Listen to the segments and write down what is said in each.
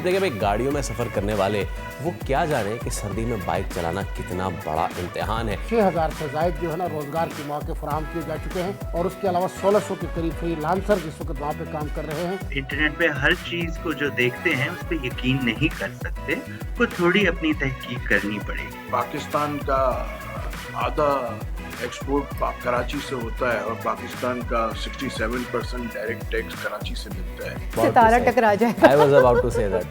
देखिए भाई, गाड़ियों में सफ़र करने वाले वो क्या जाने कि सर्दी में बाइक चलाना कितना बड़ा इम्तिहान है। 6000 से ज़ायद जो है ना रोज़गार के मौके फराहम किए जा चुके हैं और उसके अलावा 1600 के करीब फ्रीलांसर जिस वक्त वहाँ पे काम कर रहे हैं। इंटरनेट पे हर चीज को जो देखते हैं उस पर यकीन नहीं कर सकते, को थोड़ी अपनी तहकीक करनी पड़ेगी। पाकिस्तान का आधा एक्सपोर्ट कराची से होता है और पाकिस्तान का 67% डायरेक्ट टैक्स कराची से मिलता है। सितारा टकरा जाए। I was about to say that.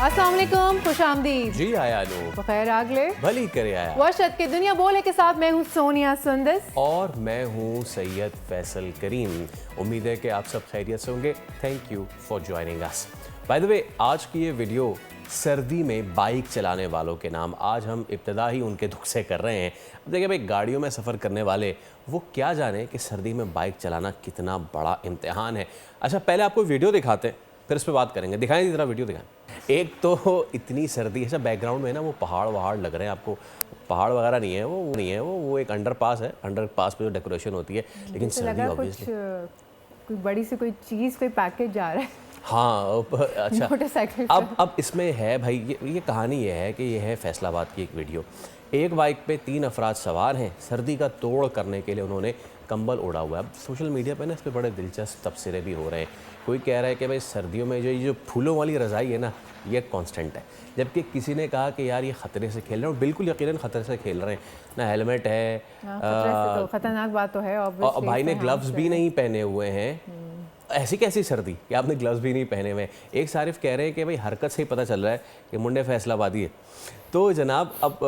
अस्सलाम वालेकुम, खुश आमदीद। जी आया लो, बखैर आगले भली करे आया। वर्षद के दुनिया बोले के साथ मैं हूँ सोनिया सुंदस और मैं हूँ सैयद फैसल करीम। उम्मीद है कि आप सब खैरियत से होंगे। Thank you for joining us. By the way, आज की ये वीडियो सर्दी में बाइक चलाने वालों के नाम। आज हम इब्तिदा ही उनके दुख से कर रहे हैं। अब देखिए भाई, गाड़ियों में सफ़र करने वाले वो क्या जाने कि सर्दी में बाइक चलाना कितना बड़ा इम्तिहान है। अच्छा, पहले आपको वीडियो दिखाते हैं, फिर इस पर बात करेंगे। दिखाएं, जरा वीडियो दिखाएं। एक तो इतनी सर्दी है, बैकग्राउंड में ना वो पहाड़ वहाड़ लग रहे हैं आपको। पहाड़ वगैरह नहीं है, वो नहीं है, वो एक अंडरपास है। अंडरपास पे जो डेकोरेशन होती है, लेकिन सर्दी ऑब्वियसली कोई बड़ी सी कोई चीज़, कोई पैकेज जा रहा है। हाँ, अच्छा। मोटरसाइकिल अब इसमें है भाई, ये कहानी ये है कि ये है फैसलाबाद की एक वीडियो। एक बाइक पे 3 अफराद सवार हैं। सर्दी का तोड़ करने के लिए उन्होंने कंबल ओढ़ा हुआ है। अब सोशल मीडिया पे ना इस पर बड़े दिलचस्प तबसरे भी हो रहे हैं। कोई कह रहा है कि भाई सर्दियों में जो फूलों वाली रज़ाई है ना, ये कांस्टेंट है। जबकि किसी ने कहा कि यार ये ख़तरे से खेल रहे हैं, और बिल्कुल यकीनन ख़तरे से खेल रहे हैं ना। हेलमेट है, तो खतरनाक बात तो है। और भाई ने ग्लव्स भी नहीं पहने हुए हैं। ऐसी कैसी सर्दी कि आपने ग्लव्स भी नहीं पहने हुए। एक सारिफ कह रहे हैं कि भाई हरकत से ही पता चल रहा है कि मुंडे फैसलाबादी है। तो जनाब, अब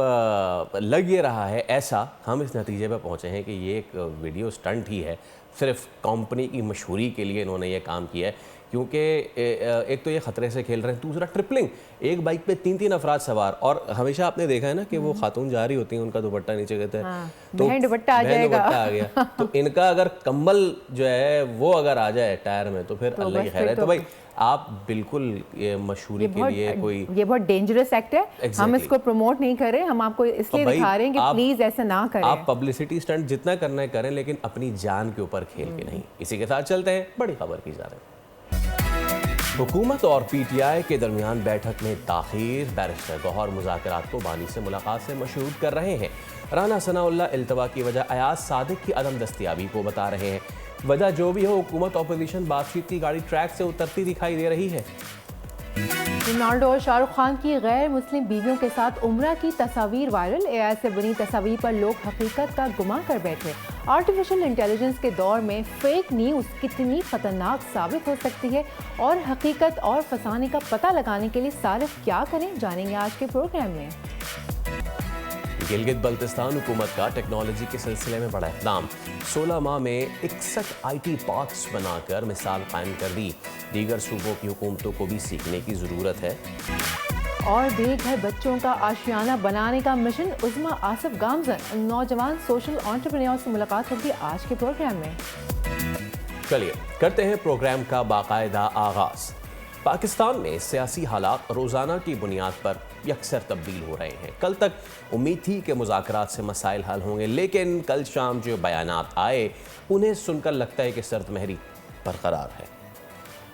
लग ये रहा है ऐसा, हम इस नतीजे पर पहुँचे हैं कि ये एक वीडियो स्टंट ही है। सिर्फ कंपनी की मशहूरी के लिए इन्होंने ये काम किया है, क्योंकि एक तो ये ख़तरे से खेल रहे हैं, दूसरा ट्रिपलिंग। एक बाइक पे 3-3 अफराद सवार, और हमेशा आपने देखा है ना कि वो खातून जा रही होती हैं, उनका दुपट्टा नीचे कहते हैं, तो दुपट्टा आ जाएगा। आ गया। तो इनका अगर कंबल जो है वो अगर आ जाए टायर में, तो फिर अल्लाह की खैर है। तो भाई आप बिल्कुल ये मशहूरी के लिए ये बहुत डेंजरस एक्ट है। exactly. हम इसको प्रमोट नहीं कर रहे, हम आपको इसलिए दिखा रहे हैं कि प्लीज ऐसा ना करें। आप पब्लिसिटी स्टंट जितना करना है करें, लेकिन अपनी जान के ऊपर खेल के नहीं। इसी के साथ चलते हैं बड़ी खबर की जानिब। हुकूमत और पीटीआई के दरमियान बैठक में ताखीर। बैरिस्टर गौहर मुज़ाकरात को बानी से मुलाकात से मशहूर कर रहे हैं। राना सनाउल्लाह इल्तवा की वजह अयाज सादिक की अदम दस्तियाबी को बता रहे हैं। वजह जो भी हो, हुकूमत अपोजिशन बातचीत की गाड़ी ट्रैक से उतरती दिखाई दे रही है। रोनाल्डो और शाहरुख खान की गैर मुस्लिम बीवियों के साथ उम्रा की तस्वीर वायरल। एआई से बनी तस्वीर पर लोग हकीकत का गुमा कर बैठे। आर्टिफिशियल इंटेलिजेंस के दौर में फेक न्यूज़ कितनी खतरनाक साबित हो सकती है, और हकीकत और फसाने का पता लगाने के लिए सारिफ क्या करें, जानेंगे आज के प्रोग्राम में। गिलगित बल्तिस्तान हुकूमत का टेक्नोलॉजी के सिलसिले में बड़ा इक़दाम। 16 माह में 61 IT पार्क्स बनाकर मिसाल कायम कर दी। दीगर सूबों की हुकूमतों को भी सीखने की ज़रूरत है। और बेघर बच्चों का आशियाना बनाने का मिशन। उज़मा आसिफ गामजन नौजवान सोशल एंटरप्रेन्योर से मुलाकात होगी आज के प्रोग्राम में। चलिए करते हैं प्रोग्राम का बाकायदा आगाज़। पाकिस्तान में सियासी हालात रोज़ाना की बुनियाद पर यकसर तब्दील हो रहे हैं। कल तक उम्मीद थी कि मुज़ाकरात से मसाइल हल होंगे, लेकिन कल शाम जो बयानात आए उन्हें सुनकर लगता है कि सर्द महरी बरकरार है।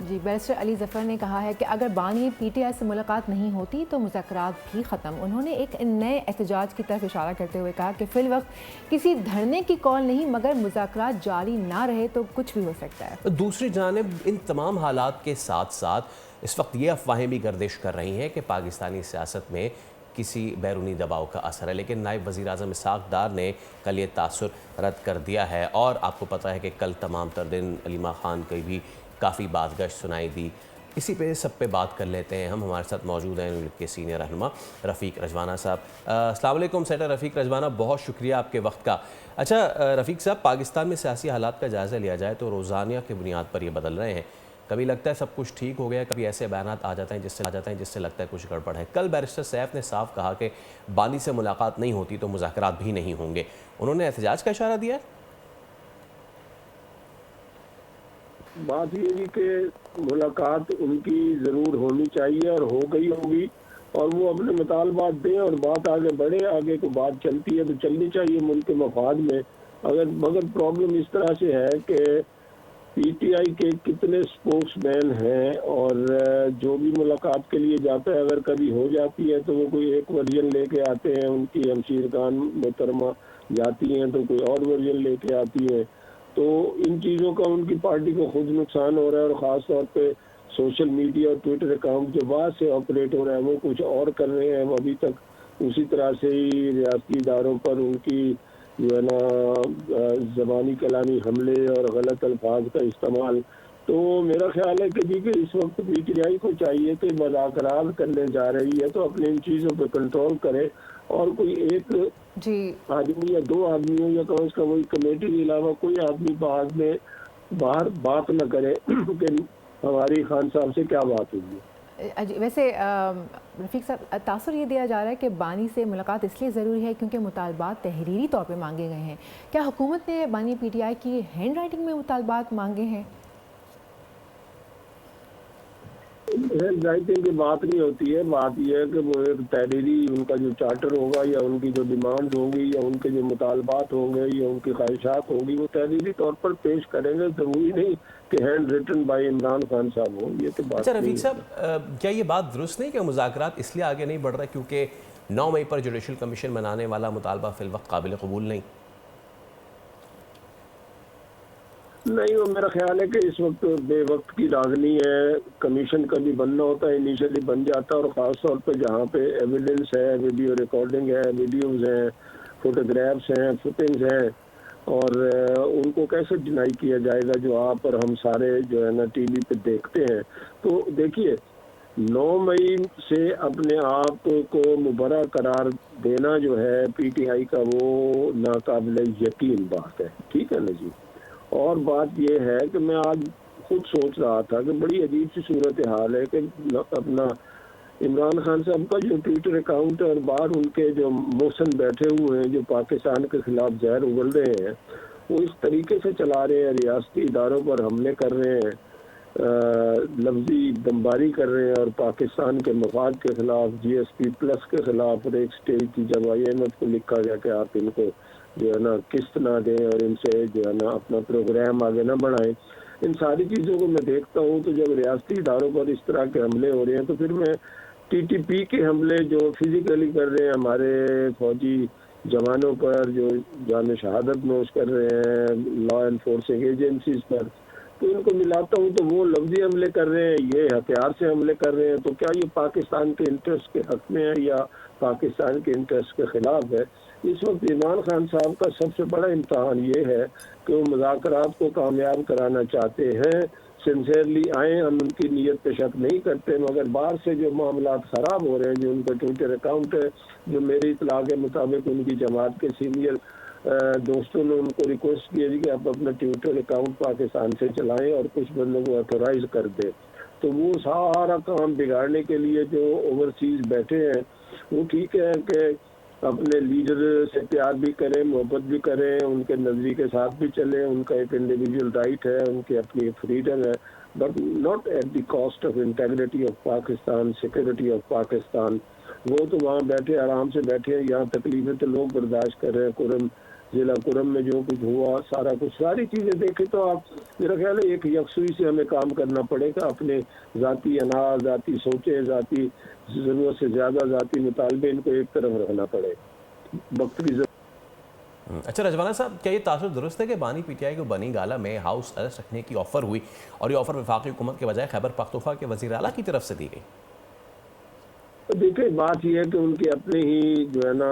जी, बैरिस्टर अली ज़फ़र ने कहा है कि अगर बानी पीटीआई से मुलाकात नहीं होती तो मुज़ाकरात भी ख़त्म। उन्होंने एक नए एहतजाज की तरफ इशारा करते हुए कहा कि फ़िल वक्त किसी धरने की कॉल नहीं, मगर मुज़ाकरात जारी ना रहे तो कुछ भी हो सकता है। दूसरी जानिब इन तमाम हालात के साथ साथ इस वक्त ये अफवाहें भी गर्दिश कर रही हैं कि पाकिस्तानी सियासत में किसी बैरूनी दबाव का असर है, लेकिन नायब वज़ीर आज़म इसहाक़ डार ने कल ये तासुर रद्द कर दिया है। और आपको पता है कि कल तमाम तर दिन अलीमा ख़ान की भी काफ़ी बातगश सुनाई दी। इसी पे सब पे बात कर लेते हैं हम। हमारे साथ मौजूद हैं उनके सीनियर रहनुमा रफ़ीक रजवाना साहब। अस्सलाम वालेकुम सेटर रफ़ीक रजवाना, बहुत शुक्रिया आपके वक्त का। अच्छा रफ़ीक साहब, पाकिस्तान में सियासी हालात का जायज़ा लिया जाए तो रोज़ाना की बुनियाद पर ये बदल रहे हैं। कभी लगता है सब कुछ ठीक हो गया, कभी ऐसे बयानात आ जाते हैं जिससे लगता है कुछ गड़बड़ है। कल बैरिस्टर सैफ ने साफ कहा कि बानी से मुलाकात नहीं होती तो मुज़ाकरात भी नहीं होंगे। उन्होंने एहतजाज का इशारा दिया है। बात ये है कि मुलाकात उनकी ज़रूर होनी चाहिए और हो गई होगी, और वो अपने मुतालबात दें और बात आगे बढ़े। आगे को बात चलती है तो चलनी चाहिए मुल्क के मफाद में। मगर प्रॉब्लम इस तरह से है कि पीटीआई के कितने स्पोक्समैन हैं, और जो भी मुलाकात के लिए जाता है अगर कभी हो जाती है तो वो कोई एक वर्जन लेके आते हैं, उनकी हमशीर खान मोहतरमा जाती हैं तो कोई और वर्जन लेके आती है। तो इन चीज़ों का उनकी पार्टी को खुद नुकसान हो रहा है, और ख़ास तौर पे सोशल मीडिया और ट्विटर अकाउंट जो बाहर से ऑपरेट हो रहा है वो कुछ और कर रहे हैं। वो अभी तक उसी तरह से ही रियासती इदारों पर उनकी जो है ना ज़बानी कलामी हमले और गलत अल्फाज का इस्तेमाल। तो मेरा ख्याल है कि जी कि इस वक्त पीटीआई को चाहिए कि मुज़ाकरात करने जा रही है तो अपनी इन चीज़ों पर कंट्रोल करे, और कोई एक आदमी या दो आदमियों या कम से कम वही कमेटी के अलावा कोई आदमी बाहर बात न करे कि हमारी खान साहब से क्या बात हुई है। वैसे रफ़ीक साहब, तासुर ये दिया जा रहा है कि बानी से मुलाकात इसलिए ज़रूरी है क्योंकि मुतालबात तहरीरी तौर पे मांगे गए हैं। क्या हुकूमत ने बानी पीटीआई की हैंड राइटिंग में मुतालबात मांगे हैं? हैंड राइटिंग की बात नहीं होती है। बात यह है कि वो एक तहरीरी उनका जो चार्टर होगा या उनकी जो डिमांड होंगी या उनके जो मुतालबात होंगे या उनकी ख्वाहिशात होंगी वो तहरीरी तौर पर पेश करेंगे। ज़रूरी नहीं कि hand written by Imran Khan साहब हो। ये तो बात। अच्छा रफ़ीक साहब, क्या ये बात दुरुस्त नहीं कि मुज़ाकरात इसलिए आगे नहीं बढ़ रहा क्योंकि 9 मई पर जुडिशल कमीशन बनाने वाला मुतालबा फिलवक्त काबिल कबूल नहीं? नहीं, वो मेरा ख्याल है कि इस वक्त बेवक्त की रागनी है। कमीशन कभी बनना होता है इनिशियली बन जाता है, और ख़ास तौर पे जहाँ पे एविडेंस है, वीडियो रिकॉर्डिंग है, वीडियोज़ हैं, फोटोग्राफ्स हैं, फुटेज हैं, और उनको कैसे डिनाई किया जाएगा जो आप और हम सारे जो है ना टीवी पे देखते हैं। तो देखिए, 9 मई से अपने आप को मुबर्रा करार देना जो है पीटीआई का, वो नाकाबिल यकीन बात है। ठीक है ना जी। और बात यह है कि मैं आज खुद सोच रहा था कि बड़ी अजीब सी सूरत हाल है कि अपना इमरान खान साहब का जो ट्विटर अकाउंट है और बाहर उनके जो मोहसन बैठे हुए हैं जो पाकिस्तान के खिलाफ जहर उगल रहे हैं, वो इस तरीके से चला रहे हैं, रियासती इदारों पर हमले कर रहे हैं, लफ्जी बमबारी कर रहे हैं, और पाकिस्तान के मफाद के खिलाफ GSP प्लस के खिलाफ। और एक स्टेज की जब IMF को लिखा गया कि आप इनको जो है ना किस्त ना दें और इनसे जो है ना अपना प्रोग्राम आगे ना बढ़ाएं। इन सारी चीज़ों को मैं देखता हूँ तो जब रियासती इदारों पर इस तरह के हमले हो रहे हैं तो फिर मैं TTP के हमले जो फिजिकली कर रहे हैं हमारे फौजी जवानों पर, जो जान शहादत नोश कर रहे हैं लॉ एनफोर्सिंग एजेंसीज पर, तो इनको मिलाता हूँ तो वो लफ्जी हमले कर रहे हैं, ये हथियार से हमले कर रहे हैं। तो क्या ये पाकिस्तान के इंटरेस्ट के हक में है या पाकिस्तान के इंटरेस्ट के खिलाफ है? इस वक्त इमरान खान साहब का सबसे बड़ा इम्तहान ये है कि वो मुज़ाकरात को कामयाब कराना चाहते हैं, सिंसियरली आए, हम उनकी नीयत पे शक नहीं करते, मगर बाहर से जो मामला ख़राब हो रहे हैं, जो उनका ट्विटर अकाउंट है, जो मेरी इतला के मुताबिक उनकी जमात के सीनियर दोस्तों ने उनको रिक्वेस्ट किया कि आप अपना ट्विटर अकाउंट पाकिस्तान से चलाएं और कुछ बंदों को ऑथोराइज कर दें, तो वो सारा काम बिगाड़ने के लिए जो ओवरसीज बैठे हैं वो ठीक है कि अपने लीडर से प्यार भी करें, मोहब्बत भी करें, उनके नज़रिए के साथ भी चलें, उनका एक इंडिविजुअल राइट है, उनकी अपनी फ्रीडम है, but not at the cost of integrity of Pakistan, security of Pakistan. वो तो वहाँ बैठे आराम से बैठे हैं, यहाँ तकलीफें तो लोग बर्दाश्त कर रहे हैं। जिला कुरम में जो कुछ हुआ, सारा कुछ, सारी चीज़ें देखें तो आप, मेरा ख्याल है एक यकसुई से हमें काम करना पड़ेगा। अपने ज़ाती अनाज, ज़ाती सोचे, ज़ाती ज़रूरत से ज़्यादा ज़ाती मुतालबे, इनको एक तरफ रखना पड़ेगा, वक्त की ज़रूरत। अच्छा रजवाना साहब, क्या ये तासुर दुरुस्त है कि बानी पीटीआई को बनी गाला में हाउस अरेस्ट रखने की ऑफ़र हुई और ये ऑफ़र वफाकी हुकूमत के बजाय खैबर पख्तूनख्वा के वज़ीर आला की तरफ से दी गई? देखिए, बात यह है कि उनके अपने ही जो है ना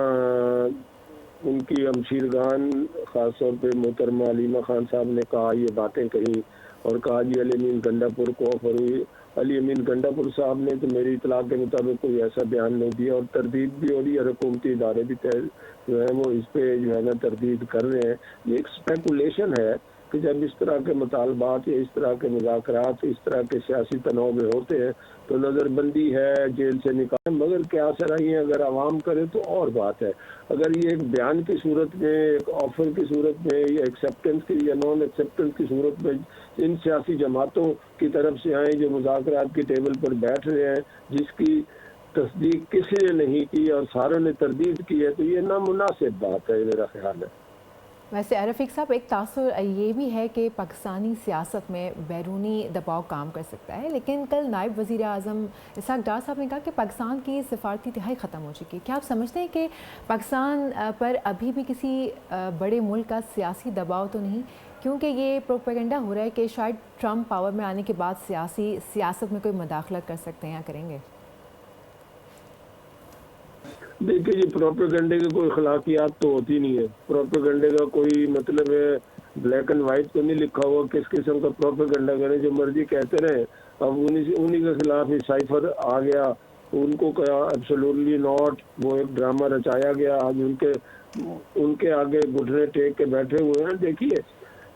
उनकी हमशीरगान, ख़ास तौर पे मोहतरमा अलीमा खान साहब ने कहा, ये बातें कही और कहा जी अली अमीन गंडापुर को ऑफर हुई। अली अमीन गंडापुर साहब ने तो मेरी इतला के मुताबिक कोई ऐसा बयान नहीं दिया, और तरदीद भी हो रही है, हुकूमती इदारे भी जो है वो इस पे जो है ना तरदीद कर रहे हैं। ये एक स्पेकुलेशन है कि जब इस तरह के मुतालबात या इस तरह के मुज़ाकरात इस तरह के सियासी तनाव में होते हैं तो नज़रबंदी है, जेल से निकाल, मगर क्या सराही अगर आवाम करे तो और बात है। अगर ये एक बयान की सूरत में, एक ऑफर की सूरत में, या एक्सेप्टेंस की या नॉन एक्सेप्टेंस की सूरत में इन सियासी जमातों की तरफ से आए जो मुज़ाकरात की टेबल पर बैठ रहे हैं, जिसकी तस्दीक किसी ने नहीं की और सारों ने तरदीद की है, तो ये नामुनासिब बात है मेरा ख्याल है। वैसे रफ़ीक साहब, एक तासुर ये भी है कि पाकिस्तानी सियासत में बैरूनी दबाव काम कर सकता है, लेकिन कल नायब वज़ीर आज़म इसहाक़ डार साहब ने कहा कि पाकिस्तान की सिफारती तिहाई ख़त्म हो चुकी है। क्या आप समझते हैं कि पाकिस्तान पर अभी भी किसी बड़े मुल्क का सियासी दबाव तो नहीं, क्योंकि ये प्रोपेगेंडा हो रहा है कि शायद ट्रंप पावर में आने के बाद सियासत में कोई मुदाखलत कर सकते हैं या करेंगे? देखिए, ये प्रोपेगेंडे की कोई अखलाकियात तो होती नहीं है। प्रोपेगेंडे का कोई मतलब है ब्लैक एंड वाइट तो नहीं लिखा हुआ किस किस्म का प्रोपेगेंडा करें, जो मर्जी कहते रहे। अब उन्हीं के खिलाफ ही साइफर आ गया, उनको कहा एब्सोल्युटली नॉट, वो एक ड्रामा रचाया गया। आज उनके आगे घुटने टेक के बैठे हुए हैं। देखिए,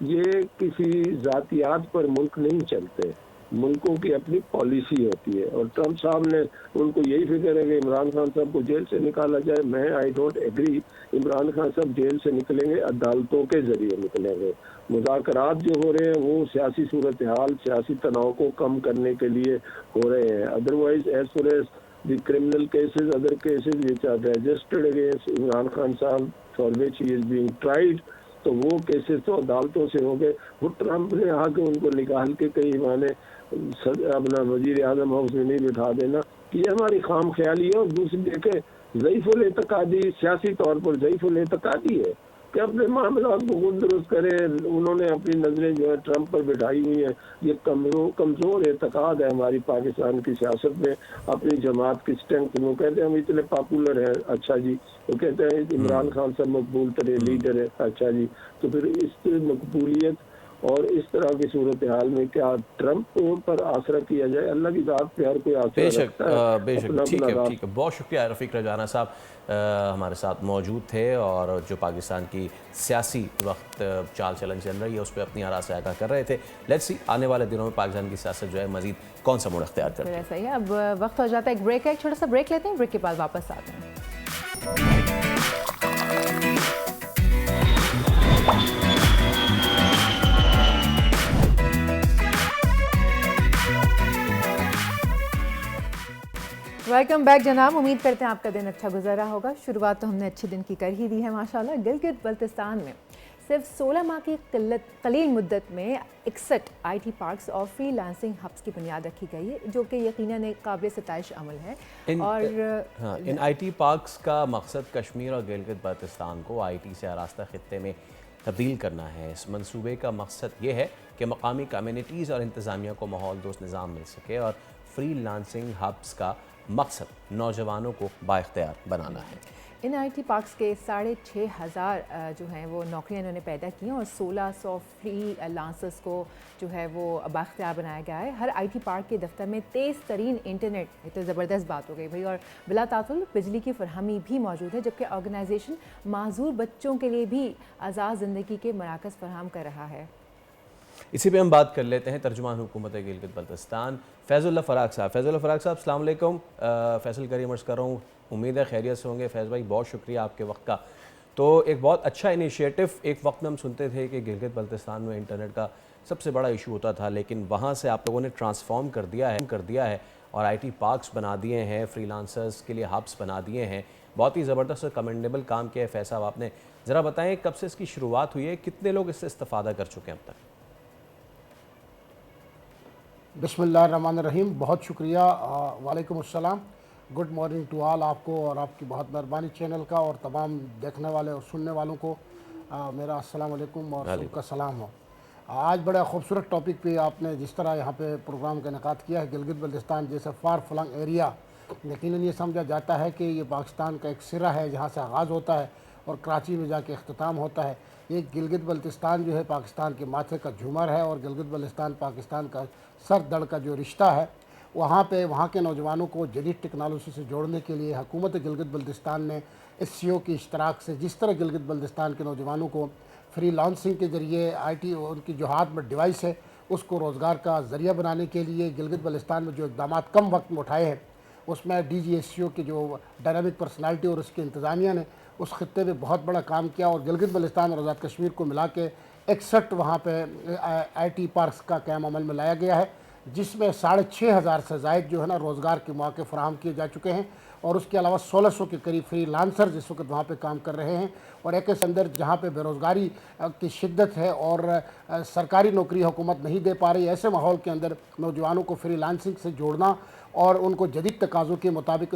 ये किसी जातियात पर मुल्क नहीं चलते, मुल्कों की अपनी पॉलिसी होती है। और ट्रंप साहब ने, उनको यही फिक्र है कि इमरान खान साहब को जेल से निकाला जाए। मैं I don't agree. Imran Khan साहब जेल से निकलेंगे, अदालतों के जरिए निकलेंगे। मुज़ाकरात जो हो रहे हैं वो सियासी सूरत हाल, सियासी तनाव को कम करने के लिए हो रहे हैं। Otherwise as far as the criminal cases, other cases which are registered against Imran Khan साहब for which he is being tried, तो वो केसेस तो अदालतों से हो गए। वो ट्रंप ने आके उनको निकाल के कई माने अपना वजीर आजम हाउस में नहीं बिठा देना, कि ये हमारी खाम ख्याली है। और दूसरी देखे, ज़ईफ़ुल एतकादी, सियासी तौर पर ज़ईफ़ुल एतकादी है कि अपने मामला को खुद दुरुस्त करें। उन्होंने अपनी नजरें जो है ट्रंप पर बिठाई हुई हैं। ये कमज़ोर एतकाद है हमारी पाकिस्तान की सियासत में, अपनी जमात की स्ट्रेंथ। वो कहते हैं हम इतने पॉपुलर हैं, अच्छा जी। वो कहते हैं इमरान खान साहब मकबूल तरीन लीडर है, अच्छा जी। तो फिर इस मकबूलियत और इस तरह की सूरत हाल में क्या ट्रंप पर आसरा किया जाए? अल्लाह की ज़ात पे हर कोई आसरा रखता है। बेशक, ठीक है, ठीक है। बहुत शुक्रिया रफ़ीक रजाना साहब हमारे साथ मौजूद थे, और जो पाकिस्तान की सियासी वक्त चाल चलन चल रही है उस पर अपनी आरा से आगाह कर रहे थे। लेट्स सी आने वाले दिनों में पाकिस्तान की सियासत जो है मज़ीद कौन सा मोड़ अख्तियार करती है। ऐसा ही है। अब वक्त हो जाता है एक ब्रेक का, एक छोटा सा ब्रेक लेते हैं, ब्रेक के बाद वापस आते हैं। वेलकम बैक जनाब, उम्मीद करते हैं आपका दिन अच्छा गुजरा होगा। शुरुआत तो हमने अच्छे दिन की कर ही दी है माशाल्लाह। गिलगित बल्तिस्तान में सिर्फ 16 माह की कलील मुद्दत में 61 IT पार्क्स और फ्रीलांसिंग हब्स की बुनियाद रखी गई है, जो कि यकीनन एक काबिल सताइश अमल है। इन IT पार्क्स का मकसद कश्मीर और गिलगित बल्तिस्तान को IT से आरास्ता खित्ते में तब्दील करना है। इस मंसूबे का मकसद ये है कि मकामी कम्यूनिटीज़ और इंतज़ामिया को माहौल दोस्त निज़ाम मिल सके, और फ्रीलांसिंग हब्स का मकसद नौजवानों को बाइख्तियार बनाना है। इन IT पार्क्स के 6500 जो हैं वो नौकरियां इन्होंने पैदा की हैं, और 1600 फ्री लांसर्स को जो है वो बाख्तियार बनाया गया है। हर IT पार्क के दफ्तर में तेज़ तरीन इंटरनेट, ये तो ज़बरदस्त बात हो गई भाई, और बिला तातुल बिजली की फरहमी भी मौजूद है, जबकि ऑर्गेनाइजेशन माजूर बच्चों के लिए भी आज़ाद ज़िंदगी के मराकज़ फराहम कर रहा है। इसी पे हम बात कर लेते हैं तर्जुमान हुकूमत गिलगित बल्तिस्तान फैज़ुल्लाह फ़राक साहब। फैज़ुल्लाह फ़राक साहब, अस्सलाम वालेकुम। फैसल करीम अर्ज़ कर रहा हूँ, उम्मीद है खैरियत से होंगे। फैज़ भाई, बहुत शुक्रिया आपके वक्त का। तो एक बहुत अच्छा इनिशिएटिव, एक वक्त में हम सुनते थे कि गिलगित बल्तिस्तान में इंटरनेट का सबसे बड़ा इशू होता था, लेकिन वहाँ से आप लोगों ने ट्रांसफॉर्म कर दिया है और IT पार्क्स बना दिए हैं, फ्रीलांसर्स के लिए हब्स बना दिए हैं। बहुत ही ज़बरदस्त और कमेंडेबल काम किया है फैज़ साहब आपने। ज़रा बताएँ कब से इसकी शुरुआत हुई है, कितने लोग इससे इस्तेफ़ादा कर चुके हैं अब तक? बिस्मिल्लाहिर्रहमानिर्रहीम, बहुत शुक्रिया। वालेकुम अस्सलाम, गुड मॉर्निंग टू ऑल। आपको और आपकी बहुत मेहरबानी चैनल का, और तमाम देखने वाले और सुनने वालों को मेरा अस्सलाम वालेकुम और सबका सलाम हो। आज बड़ा खूबसूरत टॉपिक पे आपने जिस तरह यहाँ पे प्रोग्राम का इनेकाद किया है, गिलगित बल्तिस्तान जैसे फार फ्लंग एरिया, यकीनन ये समझा जाता है कि ये पाकिस्तान का एक सिरा है जहाँ से आगाज़ होता है और कराची में जाके अख्तिताम होता है। ये गिलगित बल्तिस्तान जो है पाकिस्तान के माथे का झूमर है, और गिलगित बल्तिस्तान पाकिस्तान का सर दड़ का जो रिश्ता है, वहाँ के नौजवानों को जदीद टेक्नोलॉजी से जोड़ने के लिए हुकूमत गिलगित बल्तिस्तान ने SCO की इश्तराक से जिस तरह गिलगित बल्तिस्तान के नौजवानों को फ्री लांसिंग के ज़रिए आईटी उनकी जो हाथ में डिवाइस है उसको रोज़गार का ज़रिया बनाने के लिए गिलगित बल्तिस्तान में जो इक़दाम कम वक्त में उठाए हैं उसमें DGSCO की जो डायनामिक पर्सनालिटी और उसकी इंतज़ामिया ने उस खत्ते में बहुत बड़ा काम किया और गिलगित बल्तिस्तान और आज़ाद कश्मीर को मिला के 61 वहाँ पे IT पार्क्स का क़याम अमल में लाया गया है, जिसमें 6,500 से ज़ायद जो है ना रोज़गार के मौके फराहम किए जा चुके हैं और उसके अलावा 1600 के करीब फ्री लांसर इस वक्त वहाँ पे काम कर रहे हैं। और एक ऐसे अंदर जहाँ पे बेरोज़गारी की शिद्दत है और सरकारी नौकरी हुकूमत नहीं दे पा रही, ऐसे माहौल के अंदर नौजवानों को फ्री लांसिंग से जोड़ना और उनको जदीद तकाज़ों के मुताबिक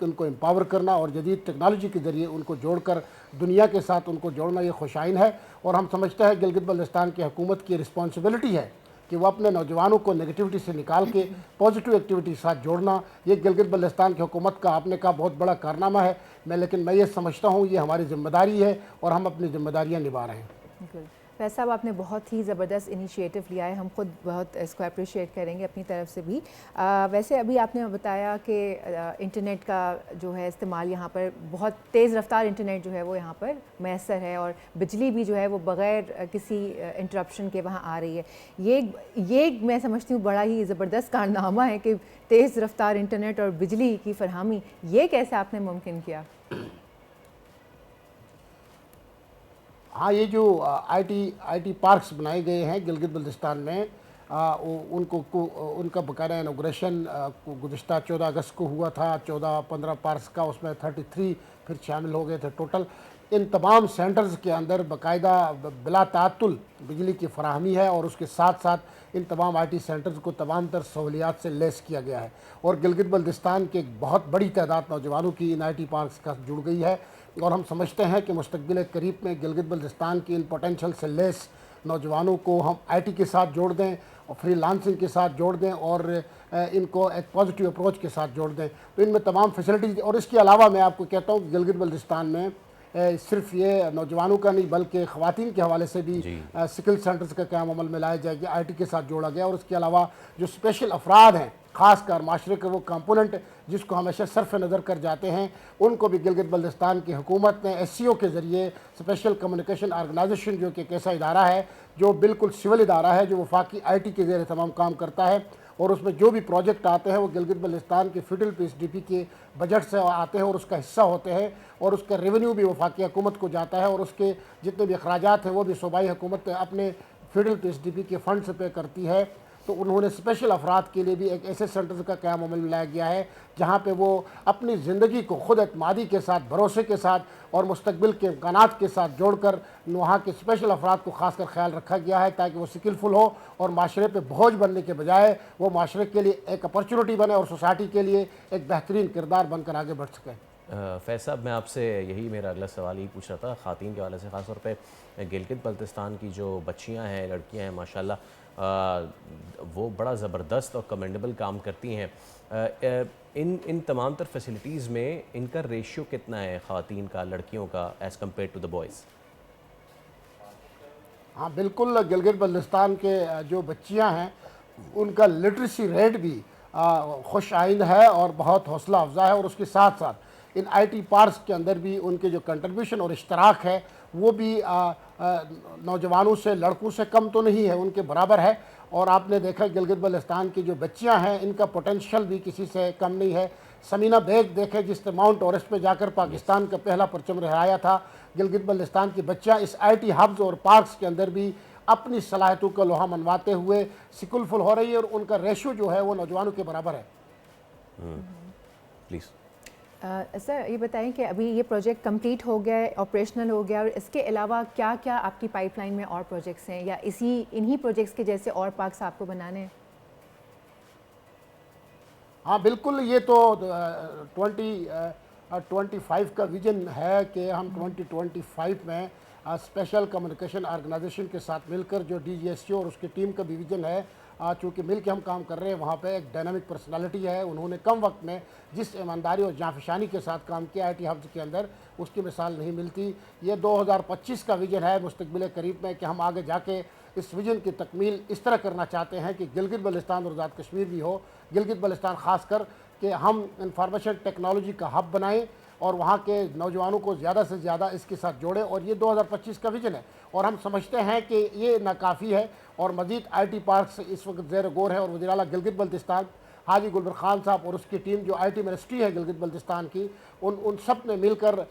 उनको एम्पावर करना और जदीद टेक्नोलॉजी के ज़रिए उनको जोड़कर दुनिया के साथ उनको जोड़ना ये खुशाइन है। और हम समझते हैं गिलगित बल्तिस्तान की हुकूमत की रिस्पॉन्सिबिलिटी है कि वो अपने नौजवानों को नेगेटिविटी से निकाल के पॉजिटिव एक्टिविटी के साथ जोड़ना, ये गिलगित बल्तिस्तान की हुकूमत का आपने कहा बहुत बड़ा कारनामा है। लेकिन मैं ये समझता हूँ ये हमारी ज़िम्मेदारी है और हम अपनी ज़िम्मेदारियाँ निभा रहे हैं। बिल्कुल फैज़ साहब, आपने बहुत ही ज़बरदस्त इनिशिएटिव लिया है, हम खुद बहुत इसको अप्रिशिएट करेंगे अपनी तरफ से भी। वैसे अभी आपने बताया कि इंटरनेट का जो है इस्तेमाल यहाँ पर बहुत तेज़ रफ्तार इंटरनेट जो है वो यहाँ पर मैसर है और बिजली भी जो है वो बग़ैर किसी इंटरप्शन के वहाँ आ रही है। ये मैं समझती हूँ बड़ा ही ज़बरदस्त कारनामा है कि तेज़ रफ्तार इंटरनेट और बिजली की फरहमी, ये कैसे आपने मुमकिन किया? हाँ, ये जो IT पार्क्स बनाए गए हैं गिलगित बल्तिस्तान में, उनका बकायदा इनॉग्रेशन गुज़िश्ता 14 अगस्त को हुआ था। 14-15 पार्क्स का, उसमें 33 फिर शामिल हो गए थे टोटल। इन तमाम सेंटर्स के अंदर बाकायदा बिला तातुल बिजली की फराहमी है और उसके साथ साथ इन तमाम IT सेंटर्स को तमाम तर सहूलियात से लेस किया गया है और गिलगित बल्तिस्तान के एक बहुत बड़ी तादाद नौजवानों की इन IT पार्क्स का जुड़ गई है। और हम समझते हैं कि मुस्तक़बिल करीब में गिलगित बल्तिस्तान की इन पोटेंशल से लेस नौजवानों को हम IT के साथ जोड़ दें और फ्री लांसिंग के साथ जोड़ दें और इनको एक पॉजिटिव अप्रोच के साथ जोड़ दें तो इनमें तमाम फैसिलिटीज़। और इसके अलावा मैं आपको कहता हूँ गिलगित बल्तिस्तान में सिर्फ ये नौजवानों का नहीं बल्कि ख़वातीन के हवाले से भी स्किल सेंटर्स का क़याम अमल में लाया जाएगा, IT के साथ जोड़ा गया। और उसके अलावा जो स्पेशल अफराद हैं ख़ासकर माशरे के वो कंपोनेंट जिसको हमेशा सरफ नज़र कर जाते हैं, उनको भी गिलगित बल्तिस्तान की हुकूमत ने SCO के ज़रिए स्पेशल कम्युनिकेशन ऑर्गेनाइजेशन जो कि एक ऐसा इदारा है जो बिल्कुल सिविल इदारा है जो वफाकी IT के ज़रिए तमाम काम करता है और उसमें जो भी प्रोजेक्ट आते हैं वो गिलगित बल्तिस्तान के फेडरल PSDP के बजट से आते हैं और उसका हिस्सा होते हैं और उसका रेवेन्यू भी वफाकी हुकूमत को जाता है और उसके जितने भी अखराजात हैं वो भी सूबाई हुकूमत अपने फेडरल PSDP के फ़ंड से पे करती है। तो उन्होंने स्पेशल अफराद के लिए भी एक ऐसे सेंटर का क़याम अमल में लाया गया है जहाँ पे वो अपनी ज़िंदगी को खुद एतमादी के साथ, भरोसे के साथ और मुस्तकबिल के इम्कानात के साथ जोड़कर वहाँ के स्पेशल अफराद को खास कर ख्याल रखा गया है ताकि वो स्किलफुल हो और माशरे पे बोझ बनने के बजाय वो माशरे के लिए एक अपॉर्चुनिटी बने और सोसाइटी के लिए एक बेहतरीन किरदार बनकर आगे बढ़ सकें। फैज़ साहब, मैं आपसे यही मेरा अगला सवाल यही पूछ रहा था, ख़ातीन के हवाले से ख़ास तौर पे गिलगित बल्तिस्तान की जो बच्चियां हैं, लड़कियां हैं, माशाल्लाह वो बड़ा ज़बरदस्त और कमेंडेबल काम करती हैं। इन तमाम तर फैसिलिटीज़ में इनका रेशियो कितना है ख़वातीन का, लड़कियों का, as compared to the boys? हाँ बिल्कुल, गिलगित बल्तिस्तान के जो बच्चियां हैं उनका लिटरेसी रेट भी खुश आइंद है और बहुत हौसला अफजा है और उसके साथ साथ इन IT पार्क्स के अंदर भी उनके जो कंट्रीब्यूशन और इश्तराक है वो भी नौजवानों से, लड़कों से कम तो नहीं है, उनके बराबर है। और आपने देखा गिलगित बल्तिस्तान की जो बच्चियां हैं इनका पोटेंशियल भी किसी से कम नहीं है। समीना बेग देखें जिसने माउंट एवरेस्ट पे जाकर पाकिस्तान का पहला परचम लहराया था, गिलगित बल्तिस्तान की बच्चियाँ इस IT हब्स और पार्क्स के अंदर भी अपनी सलाहियतों को लोहा मनवाते हुए स्किलफुल हो रही है और उनका रेशो जो है वो नौजवानों के बराबर है। प्लीज़ सर ये बताएं कि अभी ये प्रोजेक्ट कंप्लीट हो गया है, ऑपरेशनल हो गया और इसके अलावा क्या क्या आपकी पाइपलाइन में और प्रोजेक्ट्स हैं या इन्हीं प्रोजेक्ट्स के जैसे और पार्क्स आपको बनाने हैं? हाँ बिल्कुल, ये तो 2025 का विजन है कि हम 2025 में स्पेशल कम्युनिकेशन ऑर्गेनाइजेशन के साथ मिलकर जो DGSCO और उसकी टीम का भी विजन है, चूँकि मिल के हम काम कर रहे हैं, वहाँ पे एक डायनामिक पर्सनालिटी है, उन्होंने कम वक्त में जिस ईमानदारी और जाफिशानी के साथ काम किया IT हब्स के अंदर उसकी मिसाल नहीं मिलती। ये 2025 का विजन है मुस्तकबिल करीब में कि हम आगे जाके इस विजन की तकमील इस तरह करना चाहते हैं कि गिलगित बल्तिस्तान और आज़ाद कश्मीर भी हो, गिलगित बल्तिस्तान ख़ास कर कि हम इंफॉर्मेशन टेक्नोलॉजी का हब बनाएं और वहाँ के नौजवानों को ज़्यादा से ज़्यादा इसके साथ जोड़े। और ये 2025 का विजन है और हम समझते हैं कि ये नाकाफ़ी है और मज़ीद IT पार्क इस वक्त ज़ेर गौर है। और वज़ीर आला गिलगित बल्तिस्तान हाजी गुलबर खान साहब और उसकी टीम जो IT मिनिस्ट्री है गिलगित बल्तिस्तान की, उन सब ने मिलकर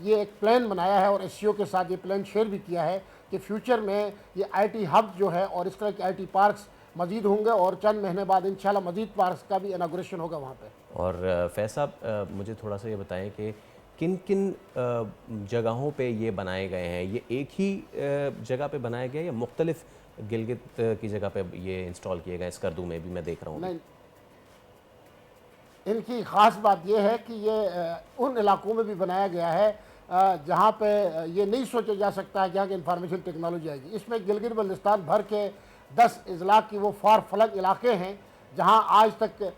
ये एक प्लान बनाया है और SCO के साथ ये प्लान शेयर भी किया है कि फ्यूचर में ये IT हब जो है और इस तरह के IT पार्क्स मज़ीद होंगे और चंद महीने बाद इंशाल्लाह मज़ीद पार्क्स का भी इनाग्रेशन होगा वहाँ पे। और फैज़ साहब मुझे थोड़ा सा ये बताएं कि किन किन जगहों पे ये बनाए गए हैं? ये एक ही जगह पे बनाया गया या मुख्तलिफ गिलगित की जगह पे ये इंस्टॉल किए गए? स्कर्दू में भी मैं देख रहा हूँ। नहीं, इनकी ख़ास बात यह है कि ये उन इलाकों में भी बनाया गया है जहाँ पे ये नहीं सोचा जा सकता है कि यहाँ की इंफॉर्मेशन टेक्नोलॉजी आएगी। इसमें गिलगित बल्तिस्तान भर के 10 अजला की वो फार फलक इलाके हैं जहाँ आज तक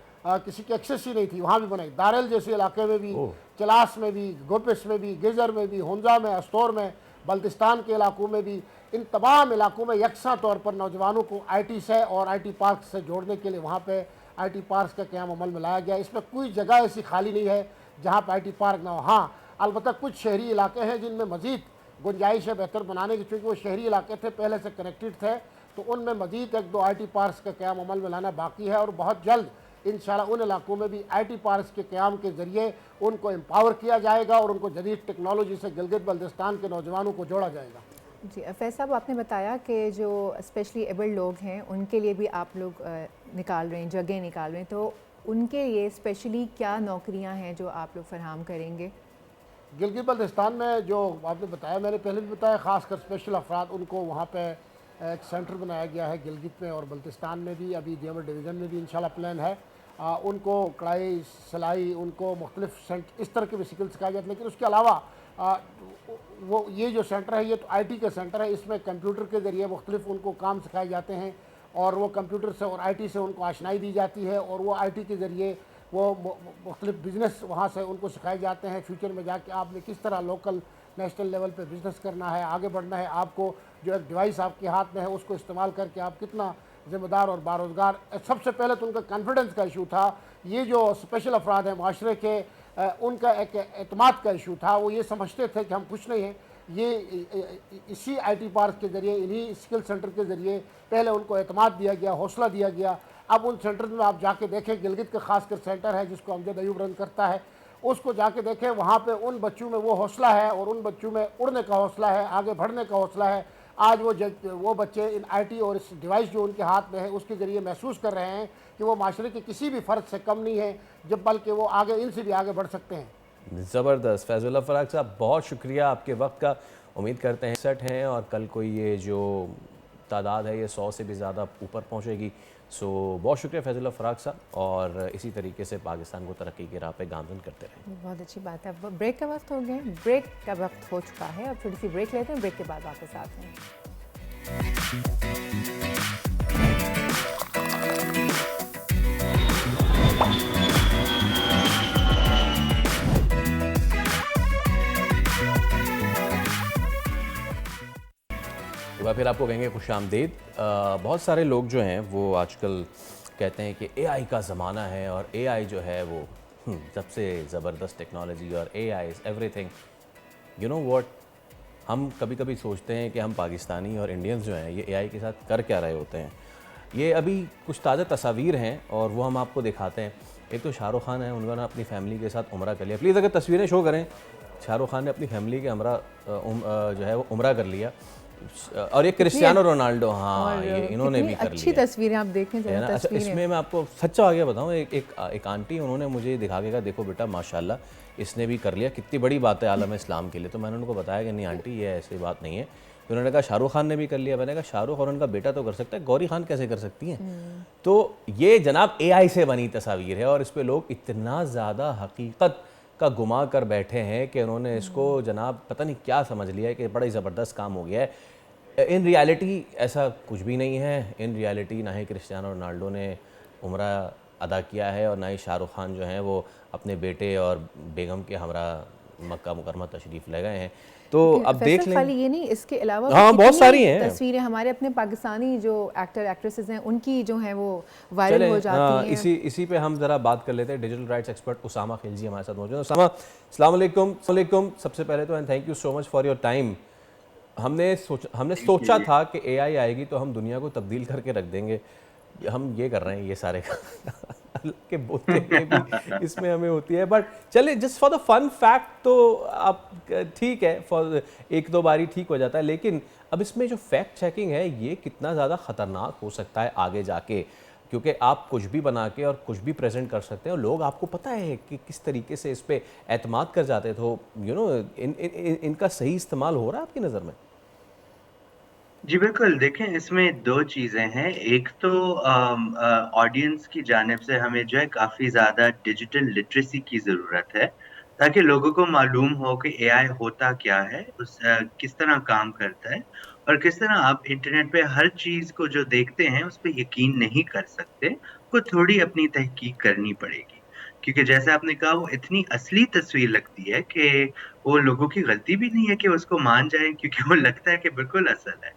किसी की एक्सेस ही नहीं थी, वहाँ भी बनाई। दारेल जैसे इलाके में भी, चलास में भी, गोपिस में भी, गिजर में भी, हुंजा में, अस्तौर में, बल्तिस्तान के इलाकों में भी, इन तमाम इलाकों में यकसा तौर पर नौजवानों को IT से और IT पार्क से जोड़ने के लिए वहाँ पे IT पार्क का क़याम अमल में लाया गया। इसमें कोई जगह ऐसी खाली नहीं है जहाँ पर IT पार्क ना हो। हाँ, अलबत्ता कुछ शहरी इलाके हैं जिनमें मज़ीद गुंजाइश है बेहतर बनाने की, चूँकि वो शहरी इलाके थे पहले से कनेक्टेड थे, तो उनमें मज़ीद 1-2 IT पार्क्स का क़याम अमल में लाना बाकी है। और बहुत जल्द इंशाल्लाह उन इलाकों में भी IT पार्क्स के क़याम के ज़रिए उनको एम्पावर किया जाएगा और उनको जदीद टेक्नोलॉजी से गिलगित बल्तिस्तान के नौजवानों को जोड़ा जाएगा। जी फैज़ साहब, आपने बताया कि जो स्पेशली एबल्ड लोग हैं उनके लिए भी आप लोग निकाल रहे हैं, जगह निकाल रहे हैं, तो उनके लिए स्पेशली क्या नौकरियां हैं जो आप लोग फराहम करेंगे? गिलगित बल्तिस्तान में जो आपने बताया, मैंने पहले भी बताया, ख़ासकर स्पेशल अफराद उनको वहाँ पे एक सेंटर बनाया गया है गिलगित में और बल्तिस्तान में भी, अभी दियाबर डिवीज़न में भी इंशाल्लाह प्लान है। उनको कढ़ाई, सिलाई, उनको मुख्तलिफ इस तरह के भी स्किल सिखाए जाते हैं। लेकिन उसके अलावा वो ये जो सेंटर है ये तो IT का सेंटर है, इसमें कंप्यूटर के ज़रिए मुख्तलिफ उनको काम सिखाए जाते हैं और वो कंप्यूटर से और IT से उनको आशनाई दी जाती है और वो IT के ज़रिए वो मुख्तलिफ बिज़नेस वहाँ से उनको सिखाए जाते हैं। फ्यूचर में जाके आपने किस तरह लोकल नेशनल लेवल पे बिज़नेस करना है, आगे बढ़ना है, आपको जो एक डिवाइस आपके हाथ में है उसको इस्तेमाल करके आप कितना ज़िम्मेदार और बारोज़गार। सबसे पहले तो उनका कॉन्फिडेंस का इशू था, ये जो स्पेशल अफराद हैं माशरे के, उनका एक एतमाद का इशू था। वो ये समझते थे कि हम कुछ नहीं हैं, ये इसी IT पार्क के ज़रिए, इन्हीं स्किल सेंटर के ज़रिए पहले उनको एतमाद दिया गया, हौसला दिया गया। अब उन सेंटर में आप जाके देखें, गिलगित का खासकर सेंटर है जिसको अमजद अयूब रन करता है, उसको जाके देखें, वहाँ पे उन बच्चों में वो हौसला है और उन बच्चों में उड़ने का हौसला है, आगे बढ़ने का हौसला है। आज वो बच्चे इन IT और इस डिवाइस जो उनके हाथ में है उसके ज़रिए महसूस कर रहे हैं कि वो माशरे के किसी भी फ़र्द से कम नहीं है, जब बल्कि वो आगे इनसे भी आगे बढ़ सकते हैं। ज़बरदस्त फैज़ुल्लाह फ़राक साहब, बहुत शुक्रिया आपके वक्त का। उम्मीद करते हैं सेट हैं और कल कोई ये जो तादाद है ये 100 से भी ज़्यादा ऊपर पहुँचेगी। सो बहुत शुक्रिया फैज़ुल्लाह फ़राक साहब, और इसी तरीके से पाकिस्तान को तरक्की की राह पे गामज़न करते रहें। बहुत अच्छी बात है। अब ब्रेक का वक्त हो गया, ब्रेक का वक्त हो चुका है, अब छोटी सी ब्रेक लेते हैं, ब्रेक के बाद वापस आते हैं। एक बार फिर आपको कहेंगे खुशामदीद। बहुत सारे लोग जो हैं वो आजकल कहते हैं कि AI का ज़माना है और AI जो है वो सबसे ज़बरदस्त टेक्नोलॉजी और AI is everything. You know what, हम कभी कभी सोचते हैं कि हम पाकिस्तानी और इंडियंस जो हैं ये AI के साथ कर क्या रहे होते हैं। ये अभी कुछ ताज़ा तस्वीर हैं और वो हम आपको दिखाते हैं। एक तो शाहरुख खान है, उन्होंने अपनी फैमिली के साथ उम्रा कर लिया। प्लीज़ अगर तस्वीरें शो करें, शाहरुख खान ने अपनी फैमिली के जो है वो उम्रा कर लिया। और ये क्रिस्टियानो रोनाल्डो, हाँ ये इन्होंने भी कर लिया। अच्छी तस्वीरें आप देखें है ना। अच्छा, इसमें मैं आपको सच्चा आगे बताऊँ, एक आंटी उन्होंने मुझे दिखा के कहा, देखो बेटा माशाल्लाह इसने भी कर लिया, कितनी बड़ी बात है आलम इस्लाम के लिए। तो मैंने उनको बताया कि नहीं आंटी ये ऐसी बात नहीं है। उन्होंने कहा शाहरुख खान ने भी कर लिया। मैंने कहा शाहरुख और उनका बेटा तो कर सकता है, गौरी खान कैसे कर सकती हैं? तो ये जनाब AI से बनी तस्वीर है और इस पर लोग इतना ज़्यादा हकीकत का गुमा कर बैठे हैं कि उन्होंने इसको जनाब पता नहीं क्या समझ लिया है कि बड़ा ही ज़बरदस्त काम हो गया है। इन रियलिटी ऐसा कुछ भी नहीं है। इन रियलिटी ना ही क्रिस्टियानो रोनाल्डो ने उम्रा अदा किया है और ना ही शाहरुख खान जो हैं वो अपने बेटे और बेगम के हमरा मक्का मुकरमा तशरीफ़ ले गए हैं। तो अब देख फैसल लें। खाली ये नहीं, इसके अलावा भी हाँ, बहुत कितनी सारी हैं। तस्वीरें हमारे अपने पाकिस्तानी जो एक्टर एक्ट्रेसेस हैं उनकी जो हैं वो वायरल हो जाती हैं। इसी पे हम जरा बात कर लेते हैं। Digital rights expert Usama Khilji हमारे साथ मौजूद हैं। उसामा, अस्सलाम वालेकुम। सबसे पहले तो thank you so much for your time. हमने सोचा था कि एआई आएगी तो हम दुनिया को तब्दील करके रख देंगे। हम ये कर रहे हैं, ये सारे अल्लाह के बोलते हैं भी इसमें हमें होती है। बट चले, just for the fun fact तो आप ठीक है, फॉर एक दो बारी ठीक हो जाता है, लेकिन अब इसमें जो फैक्ट चेकिंग है ये कितना ज़्यादा ख़तरनाक हो सकता है आगे जाके, क्योंकि आप कुछ भी बना के और कुछ भी प्रेजेंट कर सकते हैं और लोग, आपको पता है कि किस तरीके से इस पर एतमाद कर जाते थे। तो इनका सही इस्तेमाल हो रहा है आपकी नज़र में? जी बिल्कुल, देखें इसमें 2 चीज़ें हैं। एक तो ऑडियंस की जानिब से हमें जो है काफ़ी ज़्यादा डिजिटल लिटरेसी की ज़रूरत है, ताकि लोगों को मालूम हो कि एआई होता क्या है, किस तरह काम करता है और किस तरह आप इंटरनेट पे हर चीज़ को जो देखते हैं, उस पे यकीन नहीं कर सकते, को थोड़ी अपनी तहकीक करनी पड़ेगी। क्योंकि जैसे आपने कहा वो इतनी असली तस्वीर लगती है कि वो लोगों की गलती भी नहीं है कि उसको मान जाएँ क्योंकि वो लगता है कि बिल्कुल असल है।